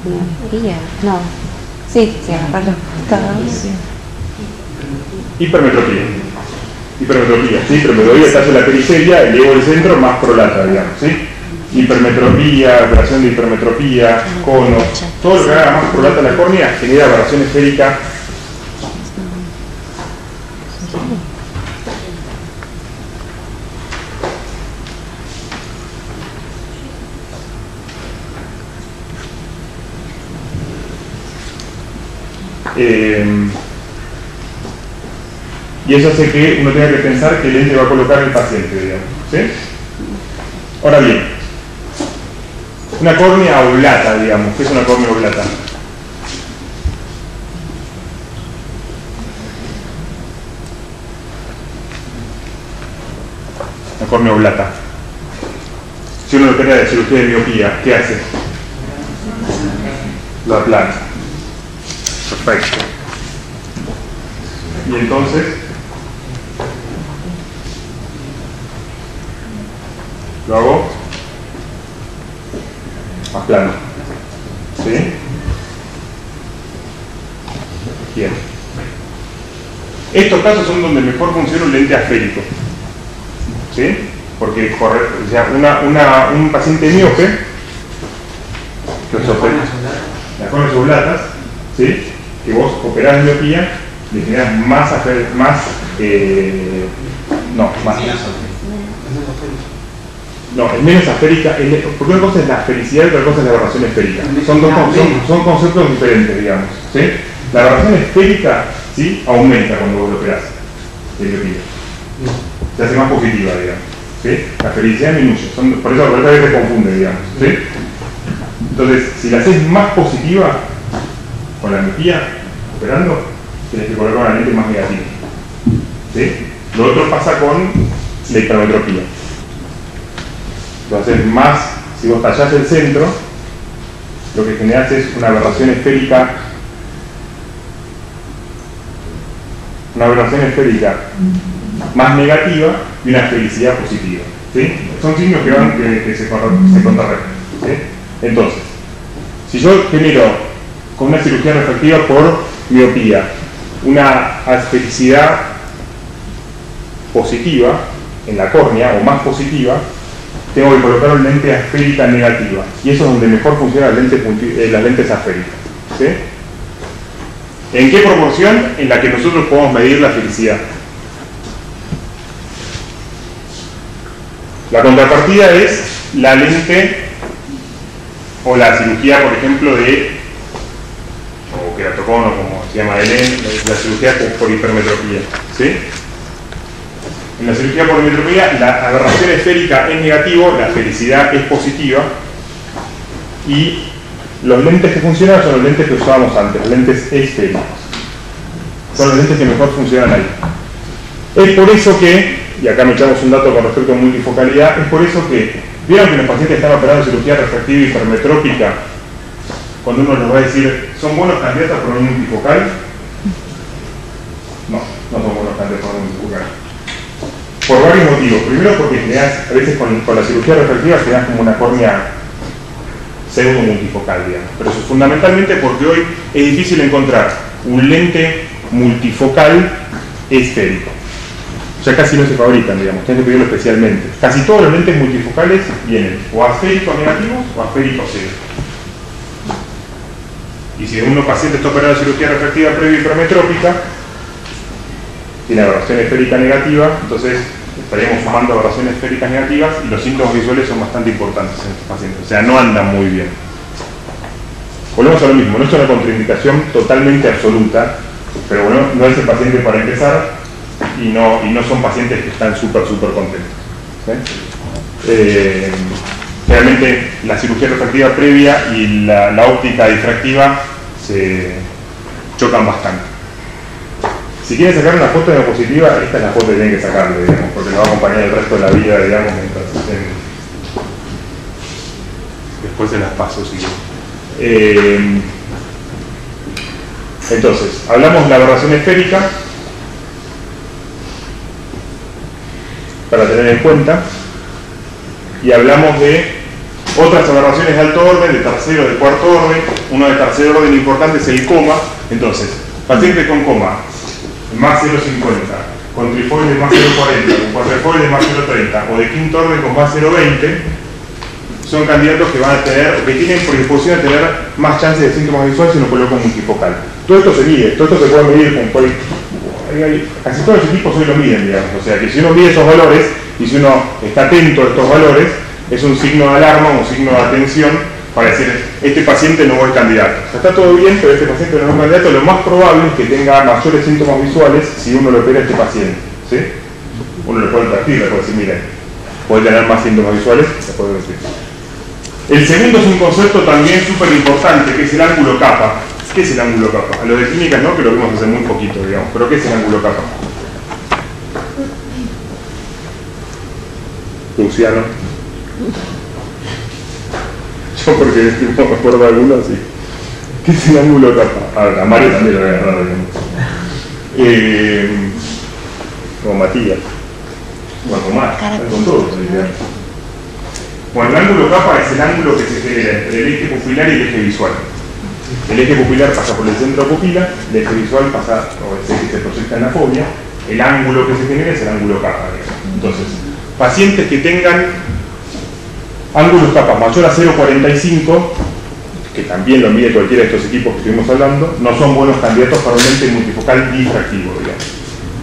Miopía, no. Sí, agarrarlo. Hipermetropía. Sí, pero me doy el tallo de la periferia, elevo el centro, más prolata, digamos, ¿sí? Hipermetropía, operación de hipermetropía, cono, todo lo que haga más prolata la córnea genera aberración esférica. Y eso hace que uno tenga que pensar qué lente va a colocar el paciente, digamos, ¿sí? Ahora bien, una córnea oblata, digamos, ¿qué es una córnea oblata? Una córnea oblata. Si uno lo quería decir usted de miopía, ¿qué hace? Lo aplana. Perfecto. Y entonces lo hago más plano, ¿sí? Bien. Estos casos son donde mejor funciona un lente asférico, ¿sí? Porque o sea, un paciente miope, las córneas oblatas, ¿sí? Que vos operás de miopía, le generas más no, es menos esférica, porque una cosa es la esfericidad y otra cosa es la aberración esférica. Son conceptos diferentes, digamos, ¿sí? La aberración esférica, ¿sí? Aumenta cuando vos lo operás de miopía. Se hace más positiva, digamos, ¿sí? La esfericidad disminuye, por eso a veces se confunde, digamos, ¿sí? Entonces, si la haces más positiva con la miopía, operando, tienes que colocar una lente más negativa, ¿sí? Lo otro pasa con la hipermetropía. Entonces, si vos tallás el centro, lo que generas es una aberración esférica más negativa y una esfericidad positiva, ¿sí? Son signos que se contrarrestan, ¿sí? Entonces, si yo genero con una cirugía refractiva por miopía una esfericidad positiva en la córnea o más positiva, tengo que colocar una lente esférica negativa. Y eso es donde mejor funcionan las lentes esféricas. ¿Sí? ¿En qué proporción? En la que nosotros podemos medir la felicidad. La contrapartida es la lente o la cirugía, por ejemplo, o queratocono, como se llama la cirugía por hipermetropía. ¿Sí? En la cirugía por hipermetropía, la aberración esférica es negativo, la felicidad es positiva, y los lentes que funcionan son los lentes que usábamos antes, los lentes esféricos. Son los lentes que mejor funcionan ahí. Es por eso que, y acá me echamos un dato con respecto a multifocalidad, es por eso que, vieron que los pacientes están operados en cirugía refractiva hipermetrópica, cuando uno les va a decir, ¿son buenos candidatos para un multifocal? No, no son buenos candidatos para un multifocal. Por varios motivos. Primero porque a veces con la cirugía refractiva te das como una córnea pseudo multifocal, digamos. Pero eso es fundamentalmente porque hoy es difícil encontrar un lente multifocal esférico. O sea, casi no se fabrican, digamos, tienes que pedirlo especialmente. Casi todos los lentes multifocales vienen o esféricos negativos o esféricos cero. Y si un paciente está operado de cirugía refractiva previa hipermetrópica, tiene aberración esférica negativa, entonces estaríamos sumando aberraciones esféricas negativas y los síntomas visuales son bastante importantes en estos pacientes, o sea, no andan muy bien. Volvemos a lo mismo, no es una contraindicación totalmente absoluta, pero bueno, no es el paciente para empezar y no son pacientes que están súper contentos. ¿Sí? Realmente la cirugía refractiva previa y la óptica difractiva se chocan bastante. Si quieren sacar una foto de diapositiva, esta es la foto que tienen que sacarle, digamos, porque lo va a acompañar el resto de la vida, digamos, mientras después se las paso, si quieren. Entonces, hablamos de la aberración esférica, para tener en cuenta, y hablamos de otras aberraciones de alto orden, de tercero, de cuarto orden. Uno de tercer orden importante es el coma. Entonces, pacientes con coma más 0,50, con trifoides más 0,40, con cuatrifoides más 0,30 o de quinto orden con más 0,20 son candidatos que van a tener, o que tienen predisposición a tener más chances de síntomas visuales si uno coloca un multifocal. Todo esto se mide, todo esto se puede medir con casi todos los equipos hoy lo miden, digamos. O sea que si uno mide esos valores y si uno está atento a estos valores, es un signo de alarma, un signo de atención para decir, este paciente no es candidato. O sea, está todo bien, pero este paciente no es candidato. Lo más probable es que tenga mayores síntomas visuales si uno lo opera a este paciente. ¿Sí? Uno le puede advertir, le puede decir, miren, puede tener más síntomas visuales, le puede decir. El segundo es un concepto también súper importante, que es el ángulo capa. ¿Qué es el ángulo capa? A lo de clínicas no, que lo vimos hace muy poquito, digamos. Pero ¿qué es el ángulo capa? Luciano. Yo porque no me acuerdo de alguno, sí. ¿Qué es el ángulo capa? A Mario también lo voy a agarrar, digamos. Como Matías. Bueno, con más. Con todos. Bueno, el ángulo capa es el ángulo que se genera entre el eje pupilar y el eje visual. El eje pupilar pasa por el centro pupila, el eje visual pasa, o es el que se proyecta en la fobia. El ángulo que se genera es el ángulo capa. Entonces, pacientes que tengan ángulos capa mayor a 0,45, que también lo mide cualquiera de estos equipos que estuvimos hablando, no son buenos candidatos para un lente multifocal difractivo, digamos.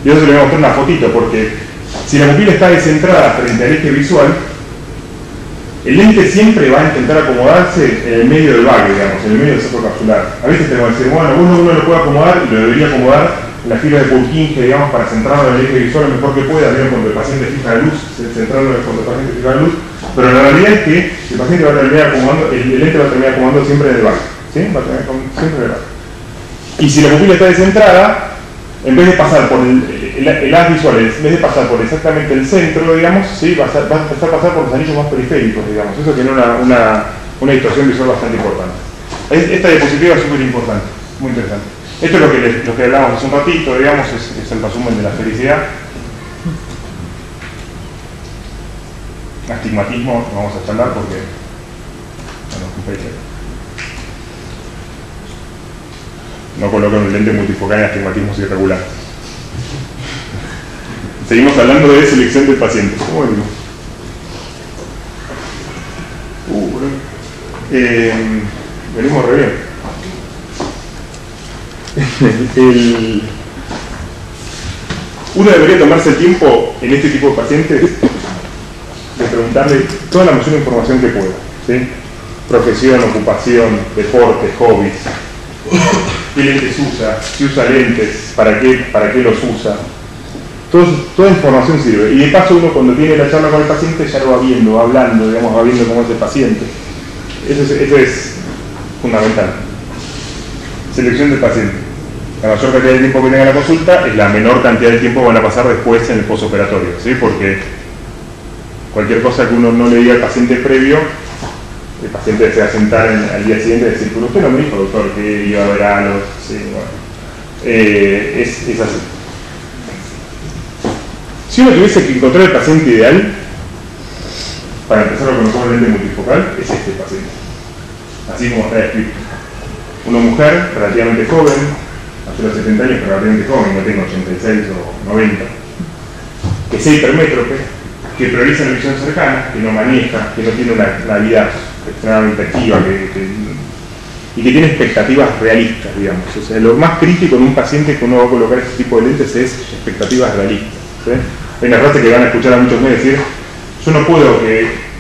Y eso se le voy a mostrar una fotito, porque si la pupila está descentrada frente al eje visual, el lente siempre va a intentar acomodarse en el medio del vago, digamos, en el medio del saco capsular. A veces tenemos que decir, bueno, uno lo puede acomodar y lo debería acomodar en la fila de Purkinje, digamos, para centrarlo en el eje visual lo mejor que pueda, digamos, cuando el paciente fija la luz, centrarlo cuando el paciente fija la luz. Pero la realidad es que el paciente va a terminar acomodando, el lente va a terminar acomodando siempre en el vago, ¿sí? Va a terminar siempre en el vago. Y si la pupila está descentrada, en vez de pasar por el haz visual, en vez de pasar por exactamente el centro, digamos, ¿sí? va a empezar a pasar por los anillos más periféricos, digamos. Eso tiene una distorsión visual bastante importante. Esta diapositiva es súper importante, muy interesante. Esto es lo que hablábamos hace un ratito, digamos, es el resumen de la felicidad. Astigmatismo, no vamos a charlar porque no colocan un lente multifocal en astigmatismos irregulares. Seguimos hablando de selección del paciente. ¿Cómo digo? Venimos re bien. Uno debería tomarse el tiempo en este tipo de pacientes de preguntarle toda la mayor información que pueda, ¿sí? Profesión, ocupación, deporte, hobbies, qué lentes usa, si usa lentes, para qué los usa. Toda información sirve. Y de paso uno cuando tiene la charla con el paciente ya lo va viendo, va hablando, digamos, va viendo cómo es el paciente. Eso es fundamental. Selección del paciente. La mayor cantidad de tiempo que tenga la consulta es la menor cantidad de tiempo que van a pasar después en el postoperatorio, ¿sí? Porque cualquier cosa que uno no le diga al paciente previo, el paciente se va a sentar al día siguiente y decir, pero usted no me dijo, doctor, que iba a ver a los... Sí, bueno. Es así. Si uno tuviese que encontrar el paciente ideal, para empezar a conocer el lente multifocal, es este paciente. Así como está escrito. Una mujer relativamente joven, hace los 70 años, pero relativamente joven, no tengo 86 o 90, que sea hipermétrope, que prioriza la visión cercana, que no maneja, que no tiene una vida extremadamente activa, y que tiene expectativas realistas, digamos. O sea, lo más crítico en un paciente que uno va a colocar este tipo de lentes es expectativas realistas, ¿sí? Hay una frase que van a escuchar a muchos medios decir, yo no puedo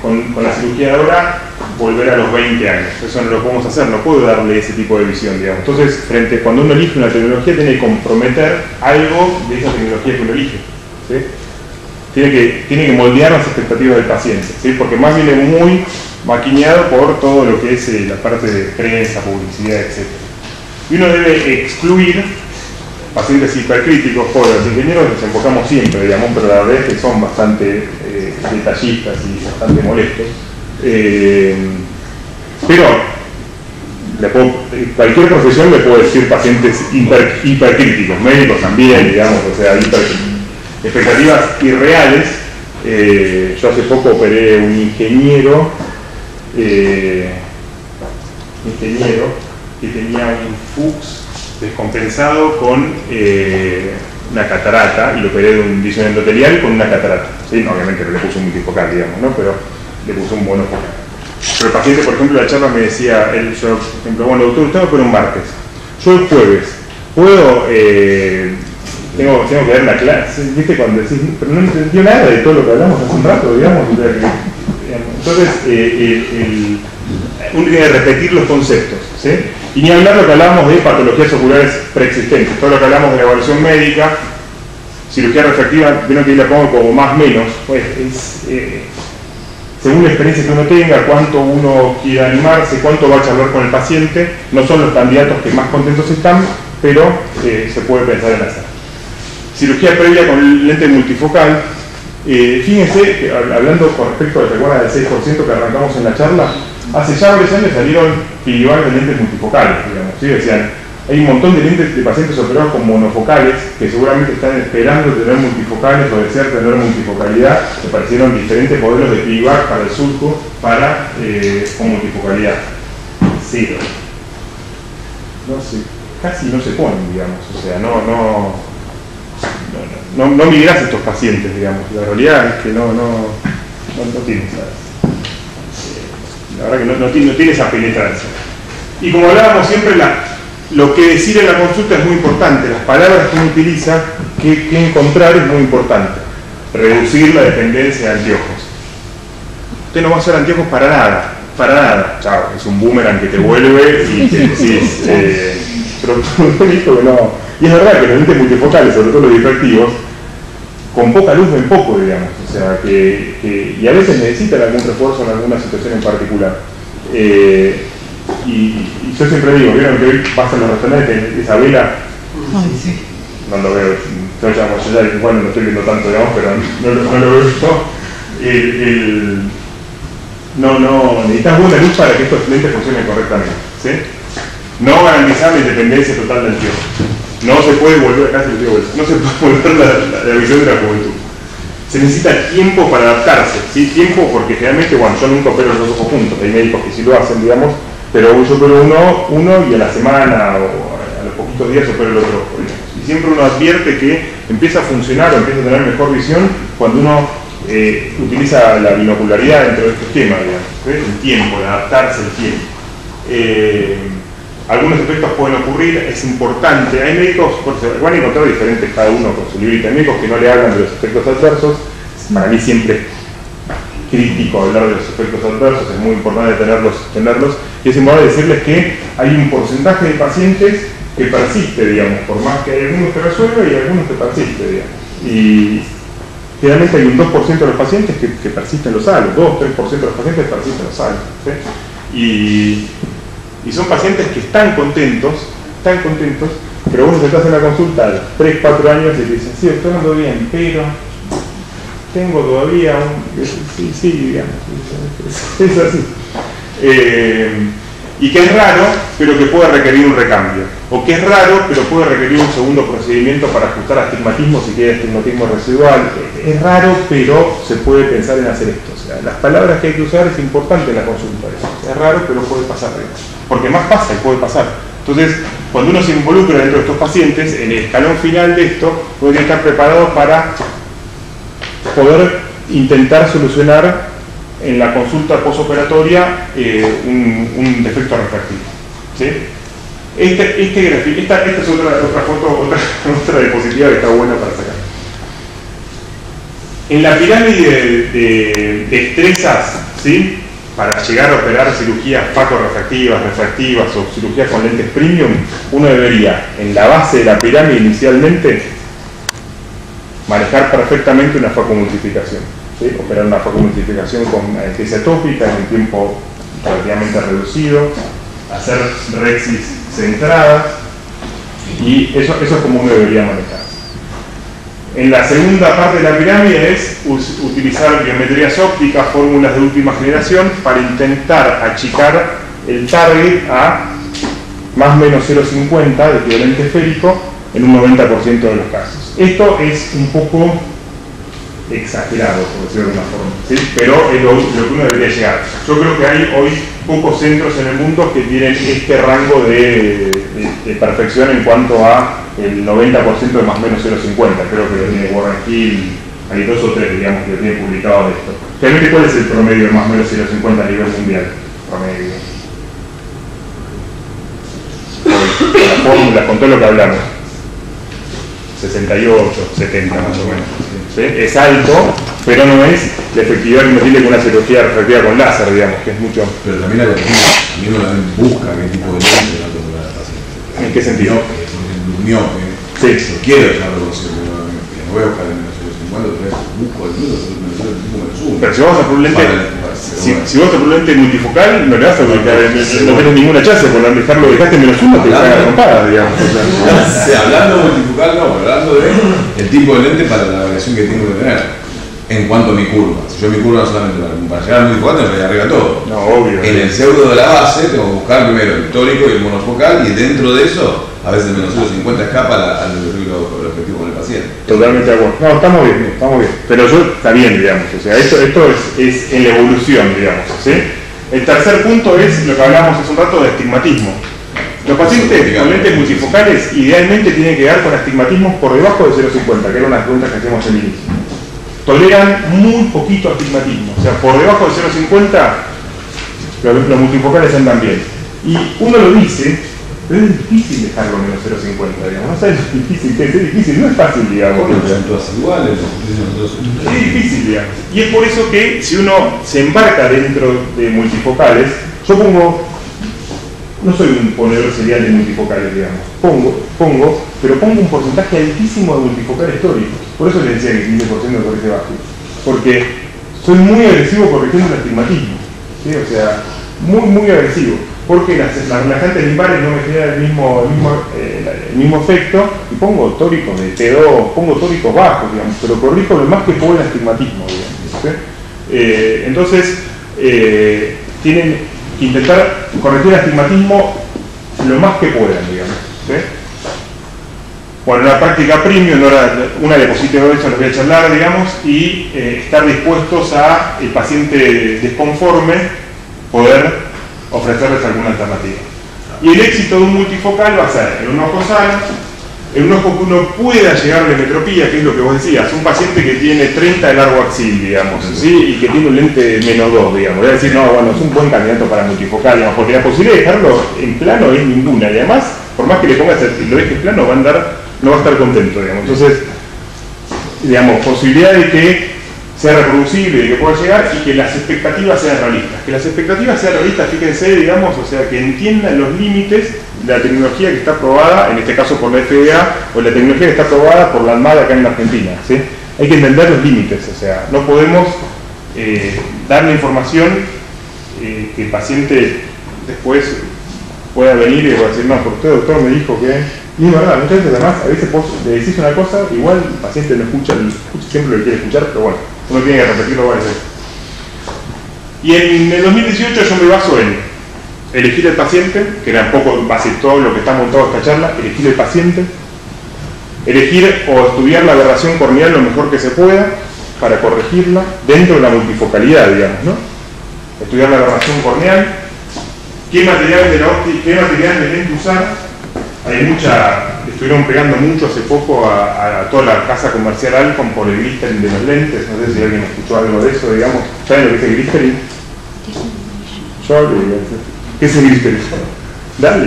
con la cirugía de ahora volver a los 20 años, eso no lo podemos hacer, no puedo darle ese tipo de visión, digamos. Entonces, cuando uno elige una tecnología, tiene que comprometer algo de esa tecnología que uno elige, ¿sí? Tiene que moldear las expectativas del paciente, ¿sí? Porque más viene muy maquineado por todo lo que es la parte de prensa, publicidad, etc. Y uno debe excluir pacientes hipercríticos. Por los ingenieros nos enfocamos siempre, digamos, pero la verdad es que son bastante detallistas y bastante molestos. Pero cualquier profesión le puede decir pacientes hipercríticos, médicos también, digamos, o sea, expectativas irreales. Yo hace poco operé un ingeniero que tenía un Fuchs descompensado con una catarata, y lo operé de un visión endotelial con una catarata, ¿sí? No, obviamente no le puso un multifocal, digamos, ¿no? Pero le puso un monofocal. Pero el paciente, por ejemplo, en la charla me decía, yo, por ejemplo, bueno, doctor, usted va a operar un martes, yo el jueves puedo, tengo que ver la clase, ¿viste? Cuando decís, pero no entendió nada de todo lo que hablamos hace un rato, digamos. Entonces, uno tiene que repetir los conceptos, ¿sí? Y ni hablar lo que hablábamos de patologías oculares preexistentes, todo lo que hablamos de la evaluación médica, cirugía refractiva, vieron que ahí la pongo como más menos, pues según la experiencia que uno tenga, cuánto uno quiera animarse, cuánto va a charlar con el paciente, no son los candidatos que más contentos están, pero se puede pensar en hacer. Cirugía previa con el lente multifocal. Fíjense que hablando con respecto a la recuerda del 6% que arrancamos en la charla, hace ya varios años salieron filibar de lentes multifocales, digamos, ¿sí? Decían, hay un montón de lentes de pacientes operados con monofocales que seguramente están esperando tener multifocales o desear tener multifocalidad. Me parecieron diferentes modelos de filibar para el surco con multifocalidad. Cero. No sé, casi no se ponen, digamos, o sea, no migrás a estos pacientes, digamos. La realidad es que no tienes, la verdad que no tiene esa penetrancia. Y como hablábamos siempre, lo que decir en la consulta es muy importante, las palabras que uno utiliza, que encontrar es muy importante. Reducir la dependencia de anteojos. Usted no va a usar anteojos para nada, chao, es un boomerang que te vuelve y te decís, pero me dijo que no. Y es verdad que los lentes multifocales, sobre todo los difractivos, con poca luz ven poco, digamos, o sea, y a veces necesitan algún refuerzo en alguna situación en particular. Y yo siempre digo, vieron que hoy pasan los restaurantes de Isabela, no lo veo, yo ya igual no lo estoy viendo tanto, digamos, pero no lo veo yo. No, necesitas buena luz para que estos lentes funcionen correctamente, ¿sí? No garantizar la independencia total del anteojo. No se puede volver, casi lo digo, no se puede volver la visión de la juventud. Se necesita tiempo para adaptarse, ¿sí? Tiempo porque generalmente, bueno, yo nunca opero los dos ojos juntos, hay médicos que sí lo hacen, digamos, pero yo opero uno y a la semana o a los poquitos días opero el otro ojo, digamos. Y siempre uno advierte que empieza a funcionar o empieza a tener mejor visión cuando uno utiliza la binocularidad dentro de este esquema, digamos, el tiempo, el adaptarse al tiempo. Algunos efectos pueden ocurrir, es importante. Hay médicos, van a encontrar diferentes cada uno con su librito. Hay médicos que no le hablan de los efectos adversos. Para mí siempre es crítico hablar de los efectos adversos, es muy importante tenerlos. Y es importante decirles que hay un porcentaje de pacientes que persiste, digamos, por más que hay algunos que resuelven y algunos que persiste, digamos. Y generalmente hay un 2% de los pacientes que persisten los halos, 2-3% de los pacientes persisten los halos, ¿sí? Y son pacientes que están contentos, pero vos estás en la consulta a los 3-4 años y te dicen, sí, estoy andando bien, pero tengo todavía un... Sí, digamos, es así. Y que es raro, pero que puede requerir un recambio. O que es raro, pero puede requerir un segundo procedimiento para ajustar astigmatismo si quiere astigmatismo residual. Es raro, pero se puede pensar en hacer esto. O sea, las palabras que hay que usar es importante en la consulta. Es raro, pero puede pasar. Porque más pasa y puede pasar. Entonces, cuando uno se involucra dentro de estos pacientes, en el escalón final de esto, uno tiene que estar preparado para poder intentar solucionar en la consulta posoperatoria un defecto refractivo, ¿sí? Esta es otra foto, otra diapositiva que está buena para sacar. En la pirámide de destrezas, ¿sí?, para llegar a operar cirugías facorefractivas, refractivas o cirugías con lentes premium, uno debería, en la base de la pirámide inicialmente, manejar perfectamente una facomultiplicación, ¿sí? Operar una facomultiplicación con anestesia tópica en un tiempo relativamente reducido, hacer rexis centradas, y eso es como uno debería manejar. En la segunda parte de la pirámide es utilizar biometrías ópticas, fórmulas de última generación, para intentar achicar el target a más o menos 0,50 de equivalente esférico en un 90% de los casos. Esto es un poco exagerado, por decirlo de alguna forma, ¿sí? Pero es lo que uno debería llegar. Yo creo que hay hoy pocos centros en el mundo que tienen este rango de perfección en cuanto a el 90% de más o menos 0,50. Creo que lo tiene Warren Hill, hay 2 o 3, digamos, que lo tienen publicado de esto. Realmente, ¿cuál es el promedio de más o menos 0,50 a nivel mundial? Promedio. La fórmula, con todo lo que hablamos. 68, 70 más o menos. ¿Sí? Es alto, pero no es la efectividad invertible con una cirugía refractiva con láser, digamos, que es mucho. Pero también la también uno busca qué tipo de lente va a tomar la paciente. ¿En qué sentido? Un miope. Sí. Yo quiero usarlo con cirugía, no voy a buscar el menos 0,50, pero busco el menos. Pero si vamos a por un lente, si vos te por un lente multifocal, no le vas a ubicar, no tenés ninguna chance por dejarlo, dejaste en menos 1, te caga rompada, digamos. Hablando de multifocal, no, hablando de el tipo de lente para la variación que tengo que tener. En cuanto a mi curva, si yo mi curva solamente para llegar al multifocal tengo que arriba todo. No, obvio. En el pseudo de la base tengo que buscar primero el tórico y el monofocal, y dentro de eso, a veces menos 0,50 escapa al objetivo con el paciente. Totalmente de acuerdo. No, estamos bien. Pero está bien, digamos. O sea, esto es en la evolución, digamos, ¿sí? El tercer punto es lo que hablamos hace un rato de astigmatismo. Los pacientes con lentes multifocales idealmente tienen que quedar con astigmatismos por debajo de 0,50, que era una de las preguntas que hacíamos al inicio. Toleran muy poquito astigmatismo, o sea, por debajo de 0,50 los multifocales andan bien. Y uno lo dice, pero es difícil dejarlo menos 0,50, digamos. No sabes lo difícil que es difícil, no es fácil, digamos. Son todas iguales, es difícil, digamos. Y es por eso que si uno se embarca dentro de multifocales, yo no soy un ponedor serial de multifocales, digamos. Pero pongo un porcentaje altísimo de multifocales tóricos. Por eso les decía que 15% me parece bajo. Porque soy muy agresivo corrigiendo el astigmatismo, ¿sí? O sea, muy agresivo. Porque las relajantes limbares no me generan el mismo efecto, y pongo tóricos de T2, pongo tóricos bajos, digamos, pero corrijo lo más que puedo el astigmatismo, digamos, ¿sí? Entonces, tienen que intentar corregir el astigmatismo lo más que puedan, digamos, ¿sí? Bueno, una práctica premium, una diapositiva de eso les voy a charlar, digamos, y estar dispuestos a el paciente desconforme poder ofrecerles alguna alternativa. Y el éxito de un multifocal va a ser en un ojo sano, en un ojo que uno pueda llegar a la metropía, que es lo que vos decías, un paciente que tiene 30 de largo axil, digamos, ¿sí? Y que tiene un lente menos 2, digamos, voy a decir, no, bueno, es un buen candidato para multifocal, digamos, porque la posibilidad de dejarlo en plano es ninguna, y además, por más que le pongas lo dejes en plano, no va a estar contento, digamos. Entonces, digamos, posibilidad de que sea reproducible, de que pueda llegar y que las expectativas sean realistas. Que las expectativas sean realistas, fíjense, digamos, o sea, que entiendan los límites de la tecnología que está aprobada, en este caso por la FDA, o la tecnología que está aprobada por la Armada acá en la Argentina, ¿sí? Hay que entender los límites, o sea, no podemos darle información que el paciente después pueda venir y decir, no, porque usted, doctor, me dijo que... Y es verdad, muchas veces además, a veces vos le decís una cosa, igual el paciente no escucha siempre lo que quiere escuchar, pero bueno, uno tiene que repetirlo varias veces. Y en el 2018 yo me baso en elegir el paciente, que era un poco base todo lo que está montado esta charla, elegir el paciente, elegir o estudiar la aberración corneal lo mejor que se pueda para corregirla dentro de la multifocalidad, digamos, ¿no? Estudiar la aberración corneal, qué materiales de la óptica, qué materiales de lente usar. Estuvieron pegando mucho hace poco a toda la casa comercial Alcon por el Glycerin de los lentes. No sé si alguien escuchó algo de eso, digamos. ¿Saben lo que es el Glycerin? ¿Qué es el Glycerin? Dale.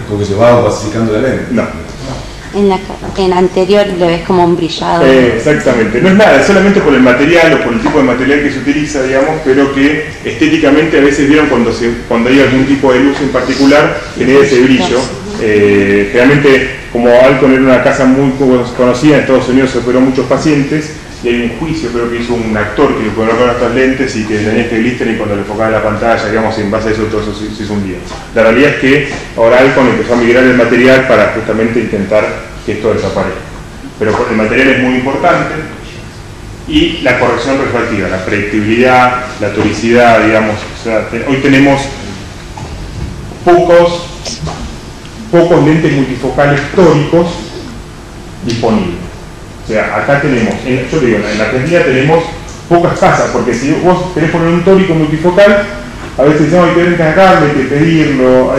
Porque se va opacificando la lente. No. En la anterior le ves como un brillado. Exactamente. No es nada, es solamente por el material o por el tipo de material que se utiliza, digamos, pero que estéticamente a veces vieron cuando hay algún tipo de luz en particular, genera ese brillo. Realmente, como Alcon era una casa muy conocida en Estados Unidos, se operó muchos pacientes y hay un juicio, creo que hizo un actor que le colocaron estas lentes y que tenía este Glycerin y cuando le enfocaba la pantalla, digamos, en base a eso todo eso se hizo un lío. La realidad es que ahora Alcon empezó a migrar el material para justamente intentar que esto desaparezca. Pero el material es muy importante y la corrección refractiva, la predictibilidad, la toricidad, digamos, o sea, hoy tenemos pocos lentes multifocales tóricos disponibles. O sea, acá tenemos, yo digo, en la Argentina tenemos pocas casas, porque si vos querés poner un tórico multifocal, a veces dicen, hay que ver acá, hay que pedirlo,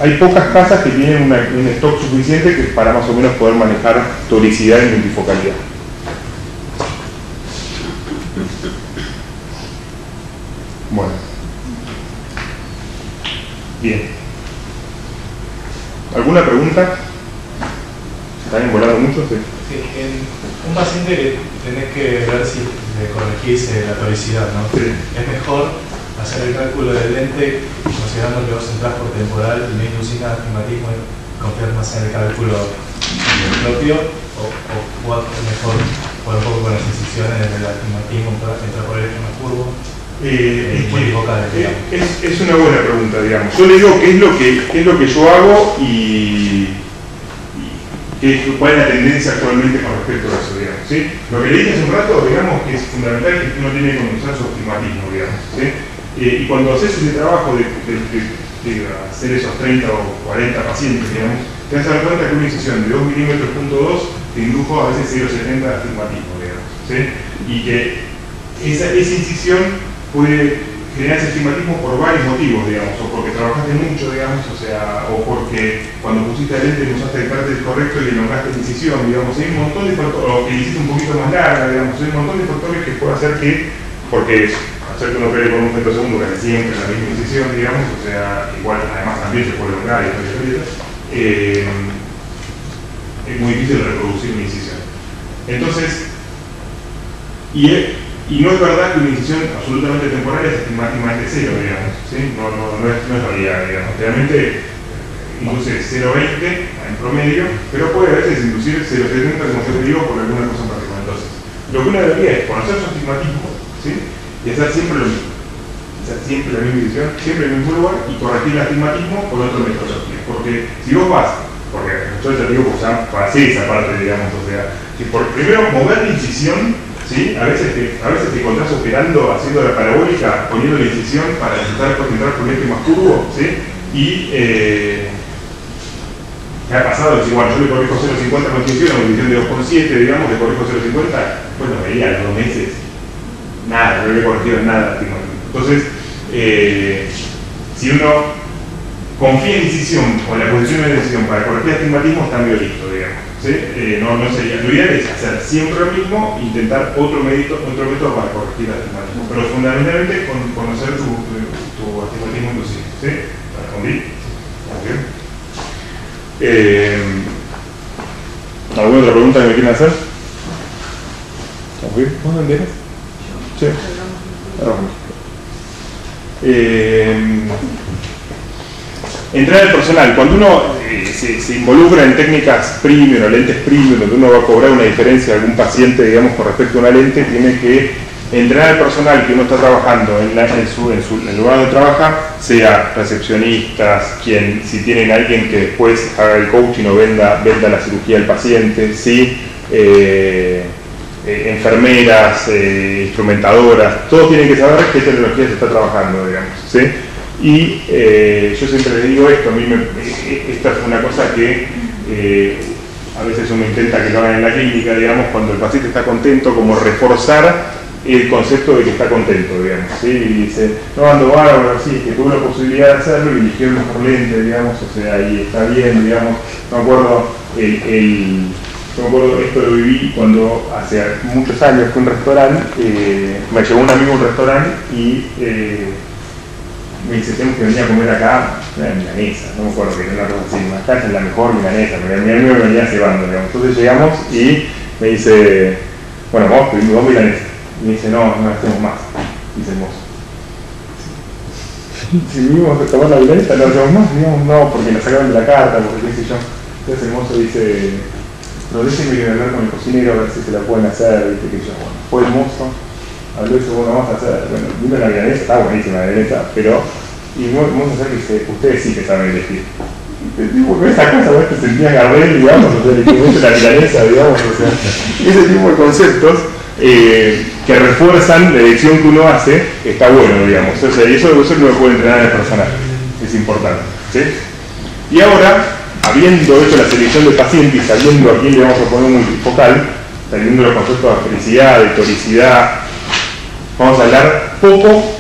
hay pocas casas que tienen un stock suficiente para más o menos poder manejar toricidad y multifocalidad. Bueno. Bien. ¿Alguna pregunta? ¿Están envolados mucho? Sí. Sí, en un paciente que tenés que ver si le corregís la toricidad, ¿no? Sí. Es mejor hacer el cálculo del lente considerando que vos entrás por temporal y no inducís astigmatismo y confiar más en el cálculo propio o es mejor jugar un poco con las incisiones del astigmatismo, entrar por el eje más curvo. Es una buena pregunta, digamos. Yo le digo qué es lo que yo hago y cuál es la tendencia actualmente con respecto a eso, digamos, ¿sí? Lo que le dije hace un rato, digamos, que es fundamental que uno tiene que conocer su astigmatismo, digamos, ¿sí? Y cuando haces ese trabajo de hacer esos 30 o 40 pacientes, digamos, te vas a dar cuenta que una incisión de 2 milímetros .2 te indujo a veces 0,70 de astigmatismo, digamos, ¿sí? Y que esa incisión puede generar ese astigmatismo por varios motivos, digamos, o porque trabajaste mucho, digamos, o sea, o porque cuando pusiste el lente no usaste el cárter correcto y elongaste la incisión, digamos, hay un montón de factores, o que le hiciste un poquito más larga, digamos, hay un montón de factores que puede hacer que, porque hacer que uno opere con un femtosegundo que siempre la misma incisión, digamos, o sea, igual además también se puede elongar y todo es muy difícil reproducir una incisión. Entonces, y no es verdad que una incisión absolutamente temporal es estigmáticamente cero, digamos, ¿sí? No es realidad, digamos. Realmente induce 0,20 en promedio, pero puede a veces inducir 0,70, como yo te digo, por alguna cosa en particular. Entonces, lo que uno debería es conocer su astigmatismo, ¿sí? Y hacer siempre lo mismo. Hacer siempre la misma incisión, siempre en el mismo lugar y corregir el astigmatismo con otro metodología. Porque si vos vas, porque yo te digo, pues ya pasé esa parte, digamos, o sea, si por primero mover la incisión, ¿sí? A veces te encontrás operando, haciendo la parabólica, poniendo la incisión para intentar concentrar por el eje más curvo, ¿sí? Y ¿qué ha pasado? Es igual, yo le corrijo 0,50 con incisión, una incisión de 2,7, digamos, le corrijo 0,50, pues no veía a los 2 meses nada, no le he corregido nada. Entonces, si uno confía en decisión o en la posición de decisión para corregir astigmatismo, está medio listo, digamos. ¿Sí? No sería, lo ideal es hacer siempre lo mismo, intentar otro método para corregir astigmatismo, pero fundamentalmente conocer tu astigmatismo inducido. ¿Sí? ¿Respondí? ¿Alguna otra pregunta que me quieran hacer? ¿Vos dónde eres? Sí. Entrar al personal. Cuando uno se involucra en técnicas premium o lentes premium, donde uno va a cobrar una diferencia de algún paciente, digamos, con respecto a una lente, tiene que entrenar al personal que uno está trabajando en el lugar donde trabaja, sea recepcionistas, si tienen alguien que después haga el coaching o venda la cirugía del paciente, ¿sí? Enfermeras, instrumentadoras, todos tienen que saber qué tecnología se está trabajando, digamos, ¿sí? Y yo siempre les digo esto, esta es una cosa que a veces uno intenta que lo hagan en la clínica, digamos, cuando el paciente está contento, como reforzar el concepto de que está contento, digamos, ¿sí? Y dice, no ando bárbaro, sí, que tuvo la posibilidad de hacerlo y eligió el mejor lente, digamos, o sea, y está bien, digamos. Me acuerdo, esto lo viví cuando hace muchos años fue un restaurante, me llevó un amigo a un restaurante y me dice, tenemos que venir a comer acá una milanesa, no me acuerdo que era una cosa así, acá es la mejor milanesa, mi amigo me venía cebando, digamos. Entonces llegamos y me dice, bueno, vamos, pedimos 2 milanesas. Y me dice, no hacemos más, dice el mozo. Si vinimos a tomar la milanesa, no hacemos más, digamos, no, porque la sacaron de la carta, porque qué sé yo. Entonces el mozo dice, no, déjenme ir a hablar con el cocinero a ver si se la pueden hacer, viste que yo, bueno, fue el mozo, habló y dice, bueno, vamos a hacer, bueno, vino la milanesa, está buenísima la milanesa, pero, y vamos a hacer que ustedes sí que saben elegir. Tipo, con esa cosa, vos te sentías Gabriel, digamos, o sea, que la milanesa, digamos, o sea, ese tipo de conceptos que refuerzan la elección que uno hace, está bueno, digamos. O sea, y eso no lo puede entrenar en el personal, es importante, ¿sí? Y ahora, habiendo hecho la selección del paciente y sabiendo a quién le vamos a poner un multifocal, teniendo los conceptos de felicidad, de toricidad, vamos a hablar poco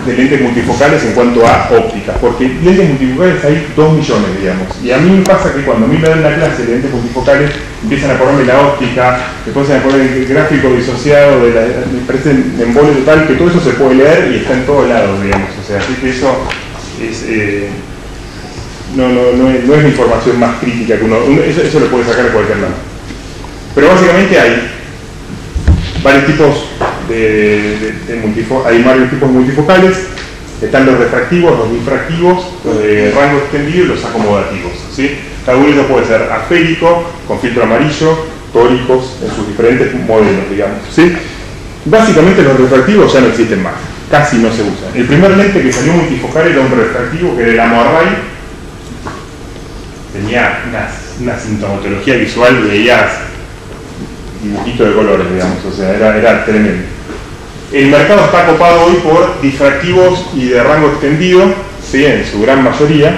de lentes multifocales en cuanto a ópticas, porque lentes multifocales hay 2 millones, digamos, y a mí me pasa que cuando a mí me dan la clase de lentes multifocales empiezan a ponerme la óptica, después se me pone el gráfico disociado, me parece en embole total, que todo eso se puede leer y está en todos lados, digamos, o sea, así que eso es, no es la información más crítica que eso lo puede sacar de cualquier lado. Pero básicamente hay varios tipos hay varios tipos multifocales. Están los refractivos, los difractivos, los de rango extendido y los acomodativos, ¿sí? Cada uno de ellos puede ser asférico, con filtro amarillo, tóricos, en sus diferentes modelos, digamos, ¿sí? Básicamente los refractivos ya no existen más, casi no se usan. El primer lente que salió multifocal era un refractivo que era el Amorray, tenía una sintomatología visual, veías dibujito de colores, digamos, o sea, era tremendo. El mercado está copado hoy por difractivos y de rango extendido, ¿sí? En su gran mayoría,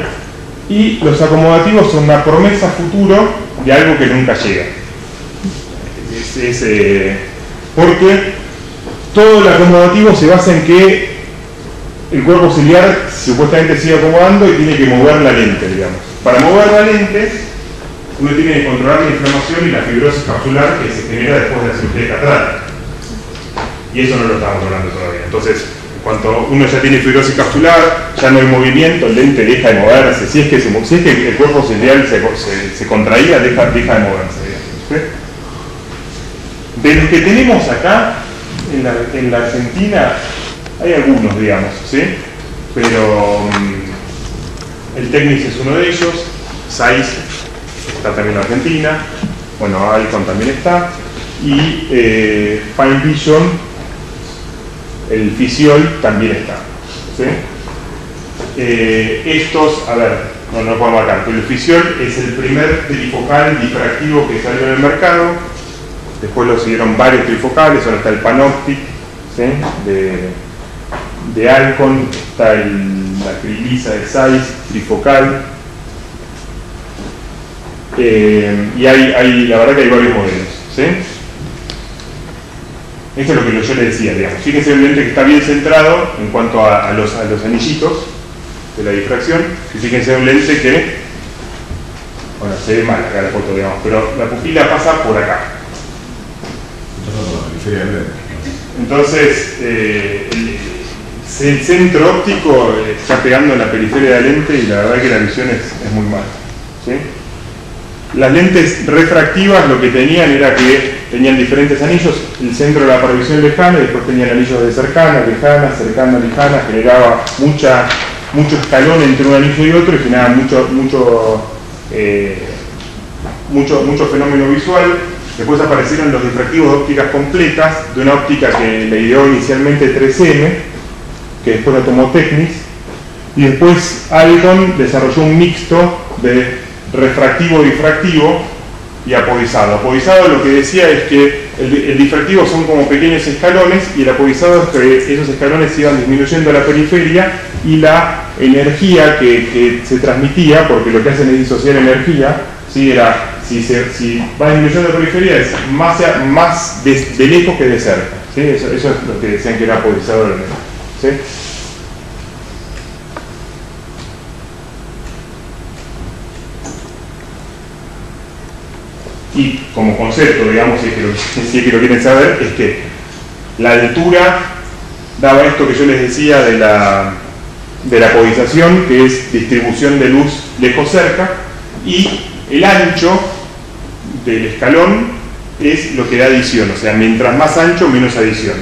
y los acomodativos son una promesa futuro de algo que nunca llega. Porque todo el acomodativo se basa en que el cuerpo ciliar supuestamente sigue acomodando y tiene que mover la lente, digamos. Para mover la lente, uno tiene que controlar la inflamación y la fibrosis capsular que se genera después de la cirugía de catarata. Y eso no lo estamos hablando todavía. Entonces, cuando uno ya tiene fibrosis capsular, ya no hay movimiento, el lente deja de moverse. Si es que el cuerpo ciliar se contraía, deja de moverse. ¿Sí? De los que tenemos acá, en la Argentina, hay algunos, digamos, ¿sí? Pero el Technics es uno de ellos, Zeiss está también en Argentina, bueno, Icon también está, y Fine Vision, el Fisiol también está, ¿sí? Estos, a ver, no lo puedo marcar, pero el Fisiol es el primer trifocal difractivo que salió en el mercado, después lo siguieron varios trifocales, ahora está el Panoptic, ¿sí? de Alcon, está la Acrilisa de Zeiss, trifocal, y la verdad que hay varios modelos, ¿sí? Esto es lo que yo le decía, digamos. Fíjense el lente que está bien centrado en cuanto a los anillitos, de la difracción. Y fíjense un lente que, bueno, se ve mal acá la foto, digamos, pero la pupila pasa por acá. Entonces, el centro óptico está pegando en la periferia de la lente y la verdad que la visión es muy mala, ¿sí? Las lentes refractivas lo que tenían era que tenían diferentes anillos, el centro de la aparición lejana y después tenían anillos de cercana, lejana, cercana, lejana, generaba mucho escalón entre un anillo y otro y generaba mucho fenómeno visual. Después aparecieron los difractivos de ópticas completas, de una óptica que le ideó inicialmente 3M, que después la tomó Technis, y después Alcon desarrolló un mixto de refractivo-difractivo y apodizado. Apodizado lo que decía es que el difractivo son como pequeños escalones y el apodizado es que esos escalones iban disminuyendo a la periferia y la energía que se transmitía, porque lo que hacen es disociar energía, ¿sí? Si va disminuyendo la periferia es más de lejos que de cerca, ¿sí? Eso es lo que decían que era apodizado, ¿sí? Y como concepto, digamos, si es que lo quieren saber, es que la altura daba esto que yo les decía de la apodización, que es distribución de luz lejos-cerca, y el ancho del escalón es lo que da adición, o sea, mientras más ancho, menos adición.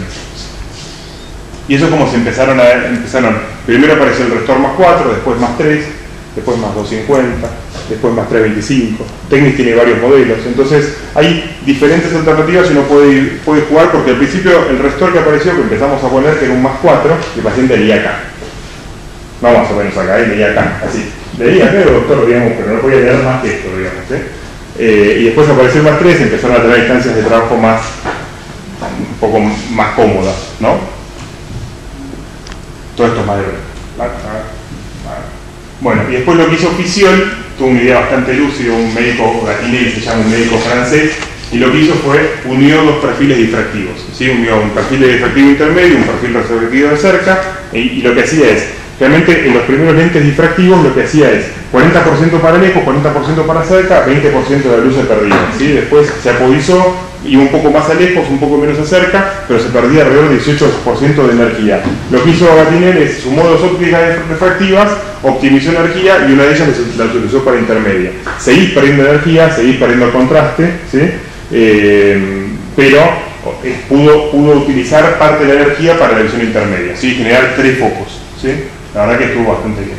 Y eso es como se empezaron, primero apareció el restor más 4, después más 3, después más 250, después más 325. Technis tiene varios modelos, entonces hay diferentes alternativas y uno puede jugar, porque al principio el restor que apareció, que empezamos a poner, que era un más 4, el paciente leía acá. No más o menos acá, leía acá, así. Leía acá el doctor, digamos, pero no podía leer más que esto, digamos, y después apareció el más 3 y empezaron a tener instancias de trabajo un poco más cómodas, ¿no? Todo esto es más de... Bueno, y después lo que hizo Fisiol, tuvo una idea bastante lúcida, un médico Gatinet, se llama un médico francés, y lo que hizo fue unió dos perfiles difractivos, ¿sí? Unió un perfil de difractivo intermedio, un perfil refractivo de cerca, y lo que hacía es, realmente en los primeros lentes difractivos lo que hacía es 40% para lejos, 40% para cerca, 20% de la luz se perdía, ¿sí? Después se apodizó, iba un poco más a lejos, un poco menos a cerca, pero se perdía alrededor del 18% de energía. Lo que hizo Gatinet es sumó dos ópticas refractivas, optimizó energía y una de ellas la utilizó para intermedia. Seguís perdiendo energía, seguís perdiendo contraste, ¿sí? Pero pudo utilizar parte de la energía para la visión intermedia, ¿sí? Generar 3 focos, ¿sí? La verdad que estuvo bastante bien.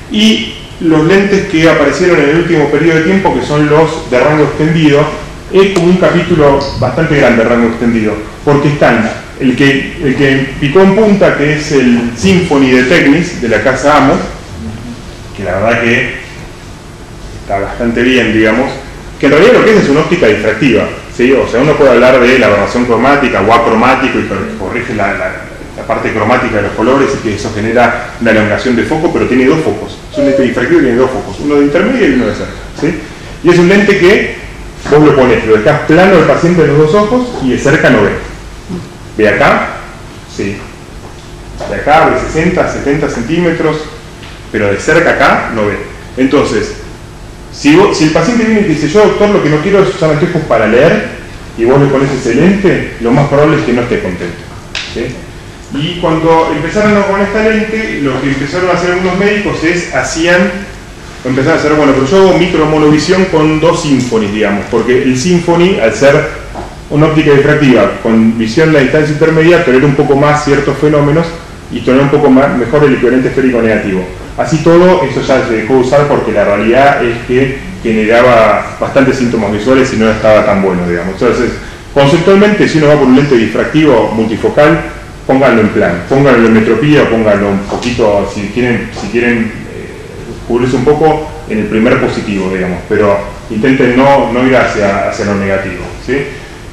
Y los lentes que aparecieron en el último periodo de tiempo, que son los de rango extendido, es como un capítulo bastante grande de rango extendido, porque están el que picó en punta, que es el Symphony de Technis, de la casa Amo, que la verdad que está bastante bien, digamos, que en realidad lo que es una óptica difractiva, ¿sí? O sea, uno puede hablar de la aberración cromática o acromático y corrige la parte cromática de los colores y que eso genera una elongación de foco, pero tiene 2 focos. Es un lente difractivo y tiene 2 focos, uno de intermedio y uno de cerca, ¿sí? Y es un lente que vos lo pones, lo dejás plano al paciente en los 2 ojos y de cerca no ve. ¿Ve acá? Sí. De acá ve 60, 70 centímetros, pero de cerca acá no ve. Entonces, si el paciente viene y te dice, yo doctor lo que no quiero es usar anteojos para leer, y vos le pones ese lente, lo más probable es que no esté contento, ¿sí? Y cuando empezaron con esta lente, lo que empezaron a hacer algunos médicos es, empezaron a hacer, bueno, pero yo hago micromonovisión con 2 Symphonies, digamos, porque el Symphony, al ser una óptica difractiva con visión a la distancia intermedia, tolera un poco más ciertos fenómenos y tolera un poco mejor el equivalente esférico negativo. Así todo, eso ya se dejó de usar porque la realidad es que generaba bastantes síntomas visuales y no estaba tan bueno, digamos. Entonces, conceptualmente, si uno va por un lente difractivo multifocal, pónganlo en plan, pónganlo en metropía o pónganlo un poquito, si quieren cubrirse un poco en el primer positivo, digamos, pero intenten no ir hacia lo negativo, ¿sí?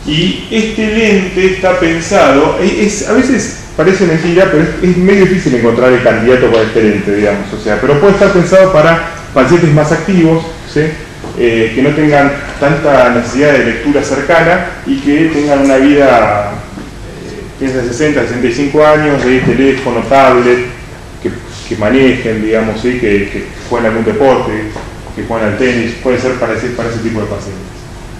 Y este lente está pensado, a veces parece mentira, pero es medio difícil encontrar el candidato para este lente, digamos, o sea, pero puede estar pensado para pacientes más activos, ¿sí? Que no tengan tanta necesidad de lectura cercana y que tengan una vida de 60, 65 años, de teléfono, tablet, que manejen, digamos, ¿sí? que juegan algún deporte, que juegan al tenis, puede ser para ese tipo de pacientes.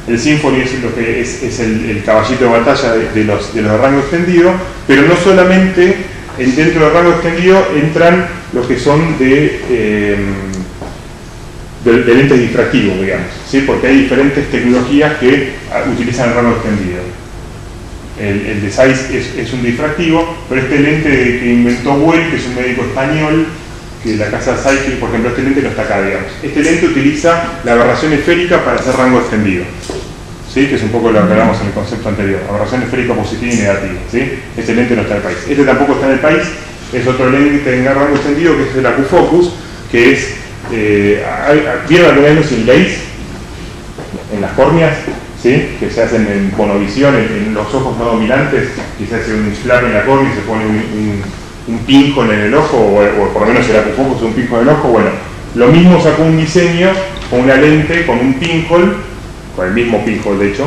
El Symphony es lo que es el caballito de batalla de los de rango extendido, pero no solamente dentro del rango extendido entran los que son de lentes difractivos, digamos, ¿sí? Porque hay diferentes tecnologías que utilizan el rango extendido. El de Zeiss es un difractivo, pero este lente que inventó Well, que es un médico español, que la casa Zeiss, por ejemplo, este lente no está acá, digamos. Este lente utiliza la aberración esférica para hacer rango extendido, ¿sí? Que es un poco lo que hablamos en el concepto anterior, aberración esférica positiva y negativa, ¿sí? Este lente no está en el país. Este tampoco está en el país, es otro lente en rango extendido que es el AcuFocus, que es, ¿vieron alguna vez los inlays en las córneas? ¿Sí? Que se hacen en bonovisión, en los ojos no dominantes, que se hace un inflame en la córnea y se pone un pinhole en el ojo, o por lo menos el AcuFocus es un pinhole en el ojo. Bueno, lo mismo sacó un diseño con una lente, con un pinhole, con el mismo pinhole de hecho,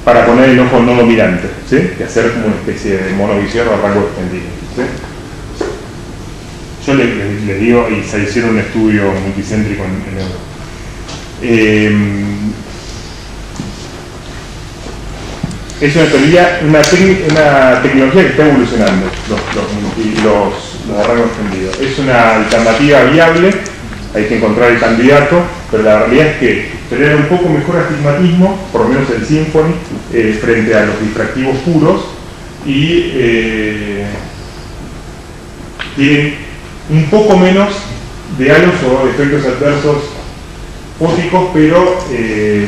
para poner el ojo no dominante, ¿sí? Y hacer como una especie de monovisión o rango extendido, ¿sí? Yo le digo, y se hicieron un estudio multicéntrico en Europa. Es una tecnología que está evolucionando los de rango extendido. Es una alternativa viable, hay que encontrar el candidato, pero la realidad es que tener un poco mejor astigmatismo, por lo menos el Symphony, frente a los difractivos puros, y tienen un poco menos de halos o efectos adversos fóticos, pero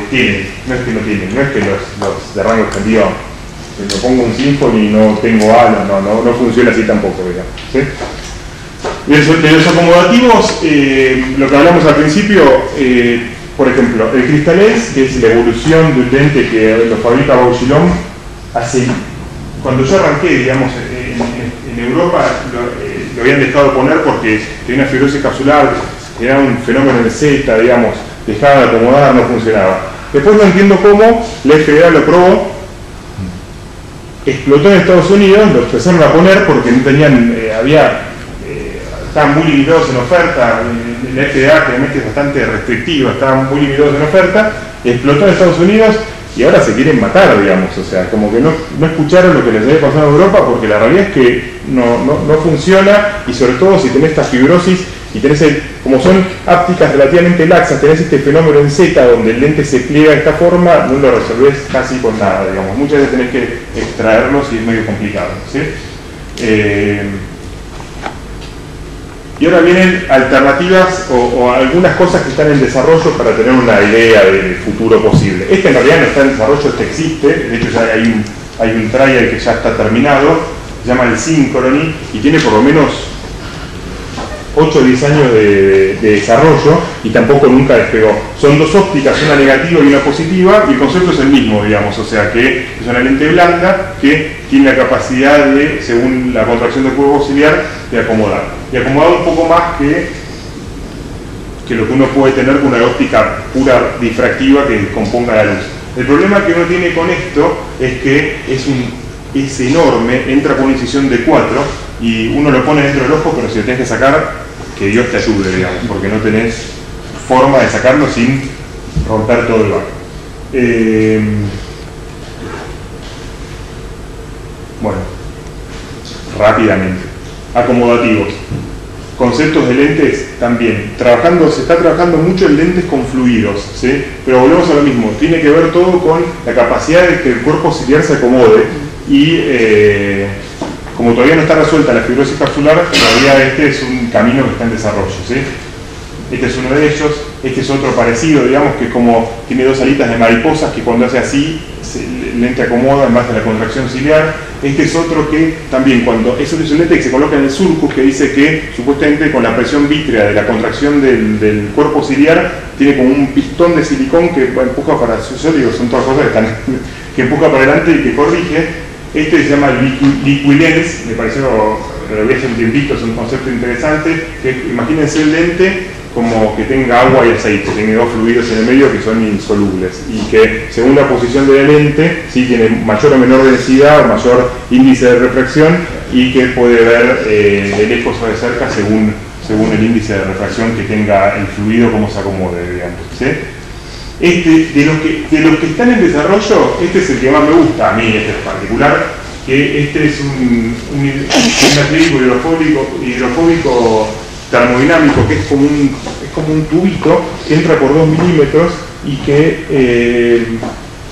tienen, no es que no tienen, no es que los de rango extendido, si me pongo un Symphony y no tengo halos, no funciona así tampoco, digamos, ¿sí? De los acomodativos, lo que hablamos al principio, por ejemplo, el Crystal-S, que es la evolución de un lente que lo fabrica Bausch-Lomb, cuando yo arranqué, digamos, en Europa lo habían dejado de poner porque tenía una fibrosis capsular, era un fenómeno de Z, digamos, dejaba de acomodar, no funcionaba. Después no entiendo cómo, la FDA lo probó, explotó en Estados Unidos, lo empezaron a poner porque no tenían, estaban muy limitados en oferta, la FDA realmente es bastante restrictiva, estaban muy limitados en oferta, explotó en Estados Unidos y ahora se quieren matar, digamos, o sea, como que no escucharon lo que les había pasado en Europa, porque la realidad es que no funciona, y sobre todo si tenés esta fibrosis y tenés, como son ápticas relativamente laxas, tenés este fenómeno en Z donde el lente se pliega de esta forma, no lo resolvés casi con nada, digamos, muchas veces tenés que extraerlos y es medio complicado, ¿sí? Y ahora vienen alternativas o algunas cosas que están en desarrollo para tener una idea del futuro posible. Este en realidad no está en desarrollo, este existe, de hecho ya hay un trial que ya está terminado, se llama el Synchrony y tiene por lo menos 8 o 10 años de desarrollo y tampoco nunca despegó. Son dos ópticas, una negativa y una positiva, y el concepto es el mismo, digamos, o sea que es una lente blanda que tiene la capacidad de, según la contracción del cuerpo ciliar, de acomodar. Y acomodar un poco más que lo que uno puede tener con una óptica pura difractiva que componga la luz. El problema que uno tiene con esto es que es enorme, entra con una incisión de 4 y uno lo pone dentro del ojo, pero si lo tenés que sacar, que Dios te ayude, digamos, porque no tenés forma de sacarlo sin romper todo el barco. Bueno, rápidamente. Acomodativos. Conceptos de lentes también. Se está trabajando mucho en lentes con fluidos, ¿sí? Pero volvemos a lo mismo. Tiene que ver todo con la capacidad de que el cuerpo ciliar se acomode y como todavía no está resuelta la fibrosis capsular, todavía este es un camino que está en desarrollo, ¿sí? Este es uno de ellos, este es otro parecido, digamos, que como tiene dos alitas de mariposas que cuando hace así, el lente acomoda en base a la contracción ciliar. Este es otro que también es un lente que se coloca en el surcus, que dice que supuestamente con la presión vítrea de la contracción del cuerpo ciliar, tiene como un pistón de silicón que empuja para, yo digo, son todas cosas que empuja para adelante y que corrige. Este se llama Liquilens, me pareció, lo vi hace un tiempito, es un concepto interesante, que imagínense el lente como que tenga agua y aceite, tiene dos fluidos en el medio que son insolubles y que según la posición de la lente, sí tiene mayor o menor densidad o mayor índice de refracción y que puede ver de lejos o de cerca según el índice de refracción que tenga el fluido, cómo se acomode, digamos, ¿sí? De los que están en desarrollo, este es el que más me gusta, a mí este en particular, que este es un acrílico hidrofóbico termodinámico, que es como un tubito que entra por 2 milímetros y que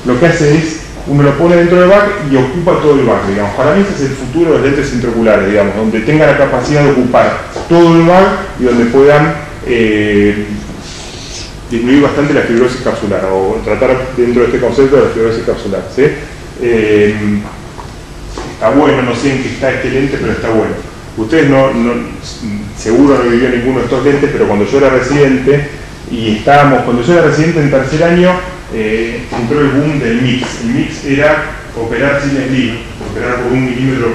lo que hace es, uno lo pone dentro del back y ocupa todo el back, digamos. Para mí este es el futuro de los lentes intraoculares, digamos, donde tenga la capacidad de ocupar todo el back y donde puedan disminuir bastante la fibrosis capsular, o tratar dentro de este concepto de la fibrosis capsular, ¿sí? Está bueno, no sé en qué está este lente, pero está bueno. Ustedes seguro no vivió ninguno de estos lentes, pero cuando yo era residente, cuando yo era residente en tercer año, entró el boom del mix. El mix era operar sin sleeve, operar por 1,1 milímetros,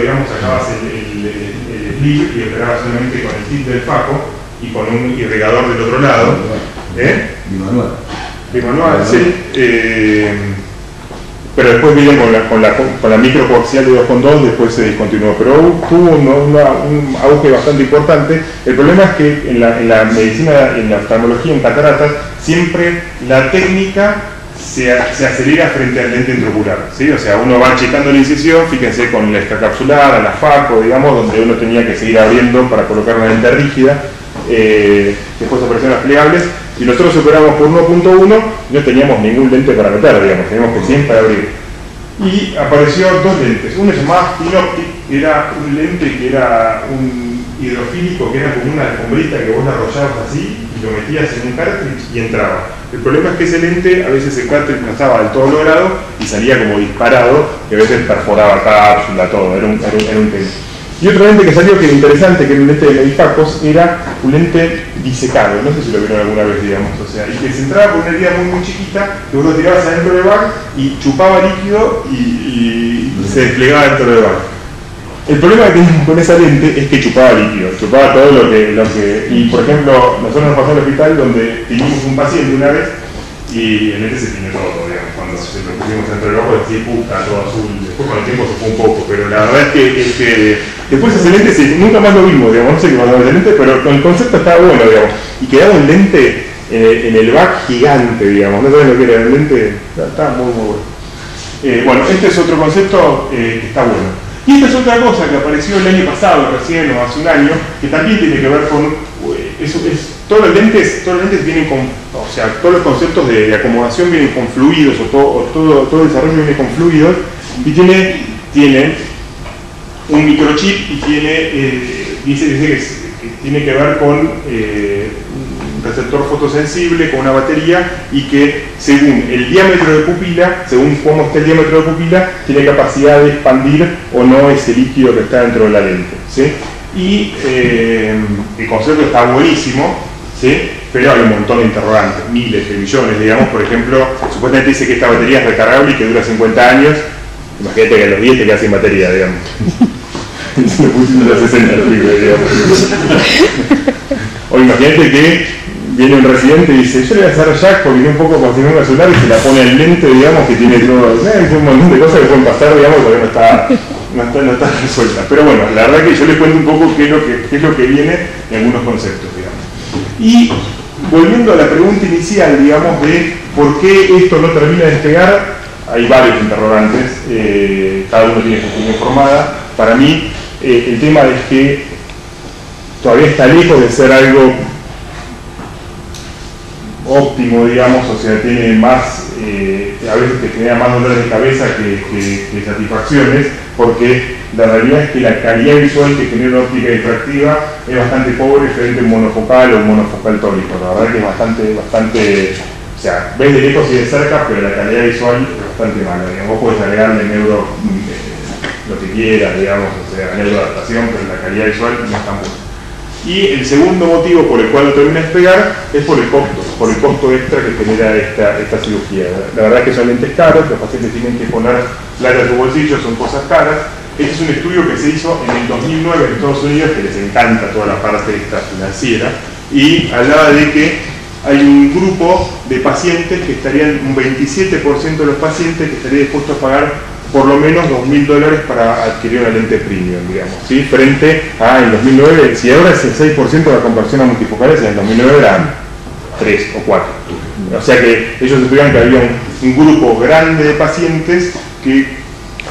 digamos, sacabas el sleeve y operabas solamente con el tip del faco y con un irrigador del otro lado. Bimanual. Bimanual, sí. Pero después vino con la micro coaxial de 2,2, después se discontinuó. Pero tuvo un auge bastante importante. El problema es que en la medicina, en la oftalmología, en cataratas, siempre la técnica se acelera frente al lente intraocular, ¿sí? O sea, uno va checando la incisión, fíjense con la extracapsular, la FACO, digamos, donde uno tenía que seguir abriendo para colocar una lente rígida. Después aparecieron las plegables y nosotros operamos por 1.1 y no teníamos ningún lente para meter, digamos, teníamos que siempre abrir. Y apareció 2 lentes, uno se llamaba Finoptic, era un lente que era un hidrofílico, que era como una alfombrita que vos la arrollabas así y lo metías en un cartridge y entraba. El problema es que ese lente, a veces el cartridge no estaba del todo logrado y salía como disparado, y a veces perforaba cápsula, todo, era un tema. Y otro lente que salió que era interesante, que era un lente de Medifacos, era un lente disecado, no sé si lo vieron alguna vez, digamos, o sea, y que se entraba por una herida muy chiquita, que vos lo tirabas adentro del back y chupaba líquido y se desplegaba dentro del back. El problema que teníamos con esa lente es que chupaba líquido, chupaba todo lo que y por ejemplo, nosotros nos pasó al hospital donde teníamos un paciente una vez y el lente se tiñó todo, digamos, cuando se lo pusimos dentro del ojo, decía puta, todo azul, después con el tiempo se fue un poco, pero la verdad es que después ese lente nunca más lo vimos, digamos, no sé qué pasó con ese lente, pero el concepto estaba bueno, digamos, y quedaba un lente en el back gigante, digamos, no saben lo que era, el lente estaba muy bueno. Bueno, este es otro concepto que está bueno. Y esta es otra cosa que apareció el año pasado, recién o hace un año, que también tiene que ver con todos los lentes vienen con, o sea, todos los conceptos de acomodación vienen con fluidos, o todo el desarrollo viene con fluidos, y tiene un microchip y dice que tiene que ver con un receptor fotosensible, con una batería, y que según el diámetro de pupila, según cómo está el diámetro de pupila, tiene capacidad de expandir o no ese líquido que está dentro de la lente, ¿sí? Y el concepto está buenísimo, ¿sí? Pero hay un montón de interrogantes, miles de millones, digamos. Por ejemplo, supuestamente dice que esta batería es recargable y que dura 50 años. Imagínate que a los 10 te quedas sin batería, digamos. Se lo pusiste a 60 digamos. O imagínate que viene un residente y dice, yo le voy a hacer jack porque tiene un poco con cinema celular, y se la pone al lente, digamos, que tiene todo, un montón de cosas que pueden pasar, digamos, porque no está resuelta. Pero bueno, la verdad que yo les cuento un poco qué es lo que viene en algunos conceptos, digamos. Y volviendo a la pregunta inicial, digamos, de por qué esto no termina de despegar, hay varios interrogantes, cada uno tiene su opinión formada. Para mí, el tema es que todavía está lejos de ser algo óptimo, digamos, o sea, tiene más, a veces te genera más dolores de cabeza que satisfacciones, porque la realidad es que la calidad visual que genera una óptica difractiva es bastante pobre frente a un monofocal o un monofocal tónico. La verdad que es bastante, o sea, ves de lejos y de cerca, pero la calidad visual es bastante mala, digamos. Vos podés agregarle neuro lo que quieras, digamos, o sea, neuroadaptación, pero la calidad visual no es tan buena. Y el segundo motivo por el cual no termina de despegar es por el costo extra que genera esta cirugía. La verdad es que son lentes caros, los pacientes tienen que poner plata en su bolsillo, son cosas caras. Este es un estudio que se hizo en el 2009 en Estados Unidos, que les encanta toda la parte extra financiera, y hablaba de que hay un grupo de pacientes que estarían, un 27% de los pacientes que estarían dispuestos a pagar por lo menos $2.000 para adquirir una lente premium, digamos, ¿sí? Frente a en 2009, si ahora es el 6% de la conversión a multifocales, en el 2009 eran 3 o 4. O sea que ellos estudiaban que había un grupo grande de pacientes que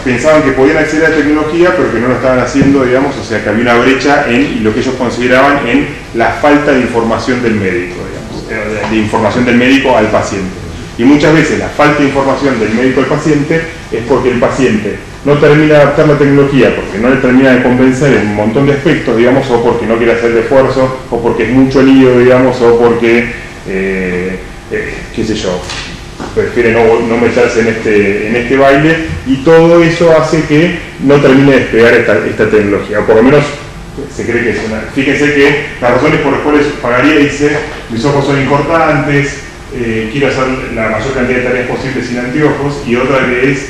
pensaban que podían acceder a la tecnología, pero que no lo estaban haciendo, digamos, o sea que había una brecha en lo que ellos consideraban en la falta de información del médico, digamos, de información del médico al paciente. Y muchas veces la falta de información del médico al paciente es porque el paciente no termina de adaptar la tecnología, porque no le termina de convencer en un montón de aspectos, digamos, o porque no quiere hacer el esfuerzo, o porque es mucho lío, digamos, o porque, qué sé yo, prefiere no meterse en este baile, y todo eso hace que no termine de despegar esta tecnología, o por lo menos se cree que es una. Fíjense que las razones por las cuales pagaría dice: mis ojos son importantes, quiero hacer la mayor cantidad de tareas posibles sin anteojos, y otra que es,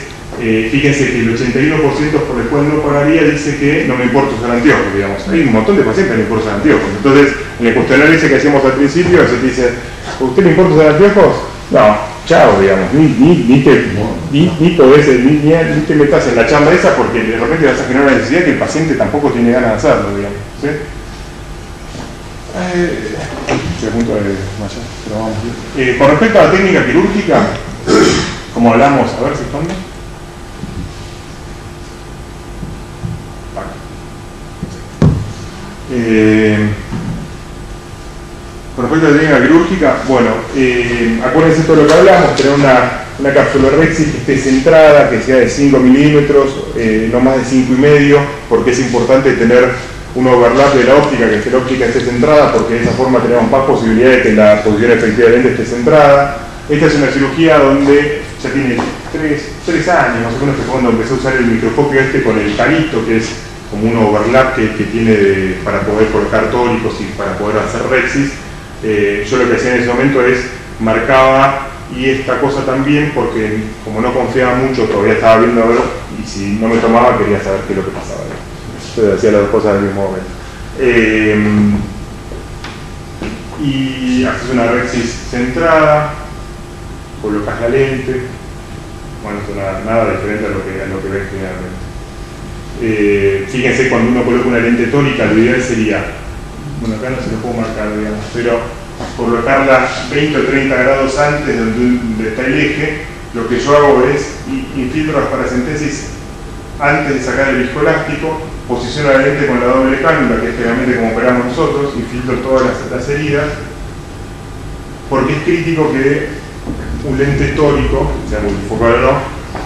fíjense que el 81% por el cual no pagaría dice que no me importa usar anteojos, digamos. Hay un montón de pacientes que no importa usar anteojos. Entonces, en el cuestionario ese que hacíamos al principio, se te dice: ¿a usted le importa usar anteojos? No, chao, digamos, ni te metas en la chamba esa, porque de repente vas a generar una necesidad que el paciente tampoco tiene ganas de hacerlo, digamos, ¿sí? Punto de mayor, pero vamos bien. Con respecto a la técnica quirúrgica, como hablamos, a ver si responde. Con respecto a la técnica quirúrgica, bueno, acuérdense todo lo que hablamos: tener una cápsula Rexis que esté centrada, que sea de 5 milímetros, no más de 5,5, porque es importante tener un overlap de la óptica, que la óptica esté centrada, porque de esa forma tenemos más posibilidad de que la posición efectiva del lente esté centrada. Esta es una cirugía donde ya tiene 3 años, más o menos, que fue cuando empecé a usar el microscopio con el carito, que es como un overlap que tiene para poder colocar tóricos y para poder hacer Rexis. Yo lo que hacía en ese momento es marcaba y esta cosa también, porque como no confiaba mucho, todavía estaba viendo a ver, y si no me tomaba quería saber qué es lo que pasaba. Entonces hacía las dos cosas al mismo momento. Y haces una Rexis centrada, colocas la lente. Bueno, esto nada diferente a lo que ves generalmente. Fíjense, cuando uno coloca una lente tórica, lo ideal sería, bueno, acá no se lo puedo marcar, digamos, pero colocarla 20 o 30 grados antes de donde está el eje. Lo que yo hago es infiltro las paracentesis antes de sacar el viscoelástico, posiciono la lente con la doble cánula, que es generalmente como operamos nosotros, infiltro todas las heridas, porque es crítico que un lente tórico, sea multifocal o no,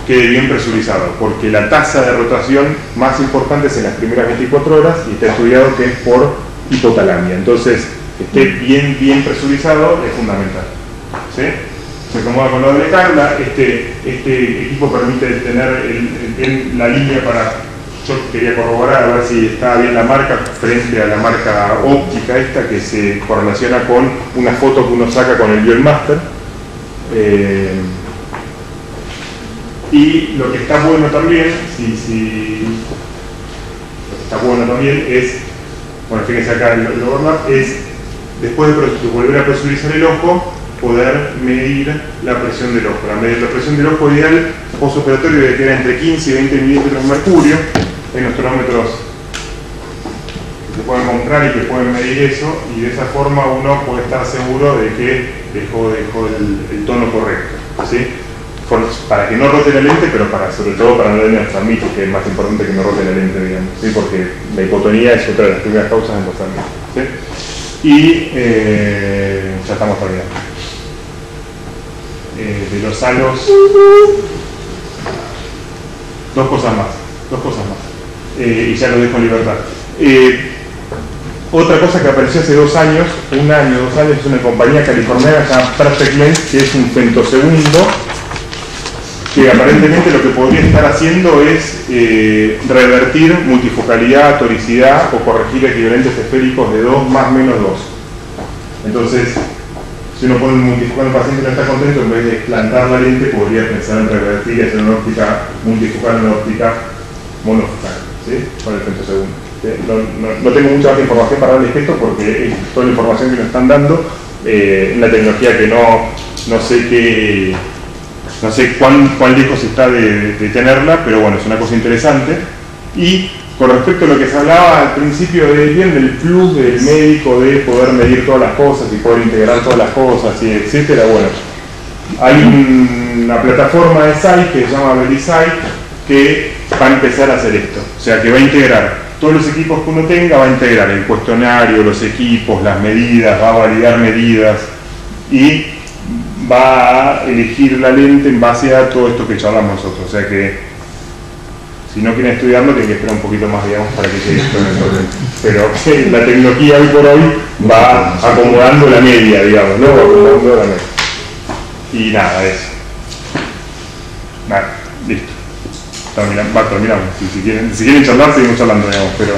quede bien presurizado, porque la tasa de rotación más importante es en las primeras 24 horas, y está estudiado que es por hipotalamia. Entonces, que esté bien presurizado es fundamental, ¿sí? Se acomoda con la doble cánula. Este equipo permite tener la línea para. Yo quería corroborar a ver si estaba bien la marca frente a la marca óptica esta, que se correlaciona con una foto que uno saca con el Biomaster. Y lo que está bueno también, lo que está bueno también es, bueno, fíjense acá el overlap, es después de volver a presurizar el ojo, poder medir la presión del ojo. La presión del ojo ideal postoperatorio debe quedar entre 15 y 20 milímetros de mercurio. Hay unos termómetros que se pueden comprar y que pueden medir eso, y de esa forma uno puede estar seguro de que dejó el tono correcto, ¿sí? Para que no rote la lente, pero sobre todo para no tener oftalmitis, que es más importante que no rote la lente, digamos, ¿sí? Porque la hipotonía es otra de las primeras causas de oftalmitis, ¿sí? Y ya estamos terminando. De los halos, dos cosas más. Y ya lo dejo en libertad. Otra cosa que apareció hace 2 años, un año, 2 años, es una compañía californiana que se llama Perfect Lens, que es un femtosegundo, que aparentemente lo que podría estar haciendo es revertir multifocalidad, toricidad, o corregir equivalentes esféricos de 2 más menos 2. Entonces, si uno pone un multifocal, el paciente no está contento, en vez de plantar la lente, podría pensar en revertir y hacer una óptica multifocal, una óptica monofocal, ¿sí? Con el femtosegundo. ¿Sí? No tengo mucha más información para darles esto, porque es toda la información que nos están dando, una tecnología que no sé qué no sé cuán lejos está de tenerla, pero bueno, es una cosa interesante. Y con respecto a lo que se hablaba al principio del plus del médico, de poder medir todas las cosas y poder integrar todas las cosas, y etcétera, bueno, hay una plataforma de SAI que se llama VeriSai que va a empezar a hacer esto, o sea que va a integrar todos los equipos que uno tenga, va a integrar el cuestionario, los equipos, las medidas, va a validar medidas y va a elegir la lente en base a todo esto que charlamos nosotros, o sea que si no quieren estudiarlo tienen que esperar un poquito más, digamos, para que llegue esto en el orden. Pero la tecnología hoy por hoy va acomodando la media, digamos, ¿no? Va acomodando la media. Y nada, eso. Nada, listo. Terminamos. Si quieren charlar, seguimos charlando, digamos, pero...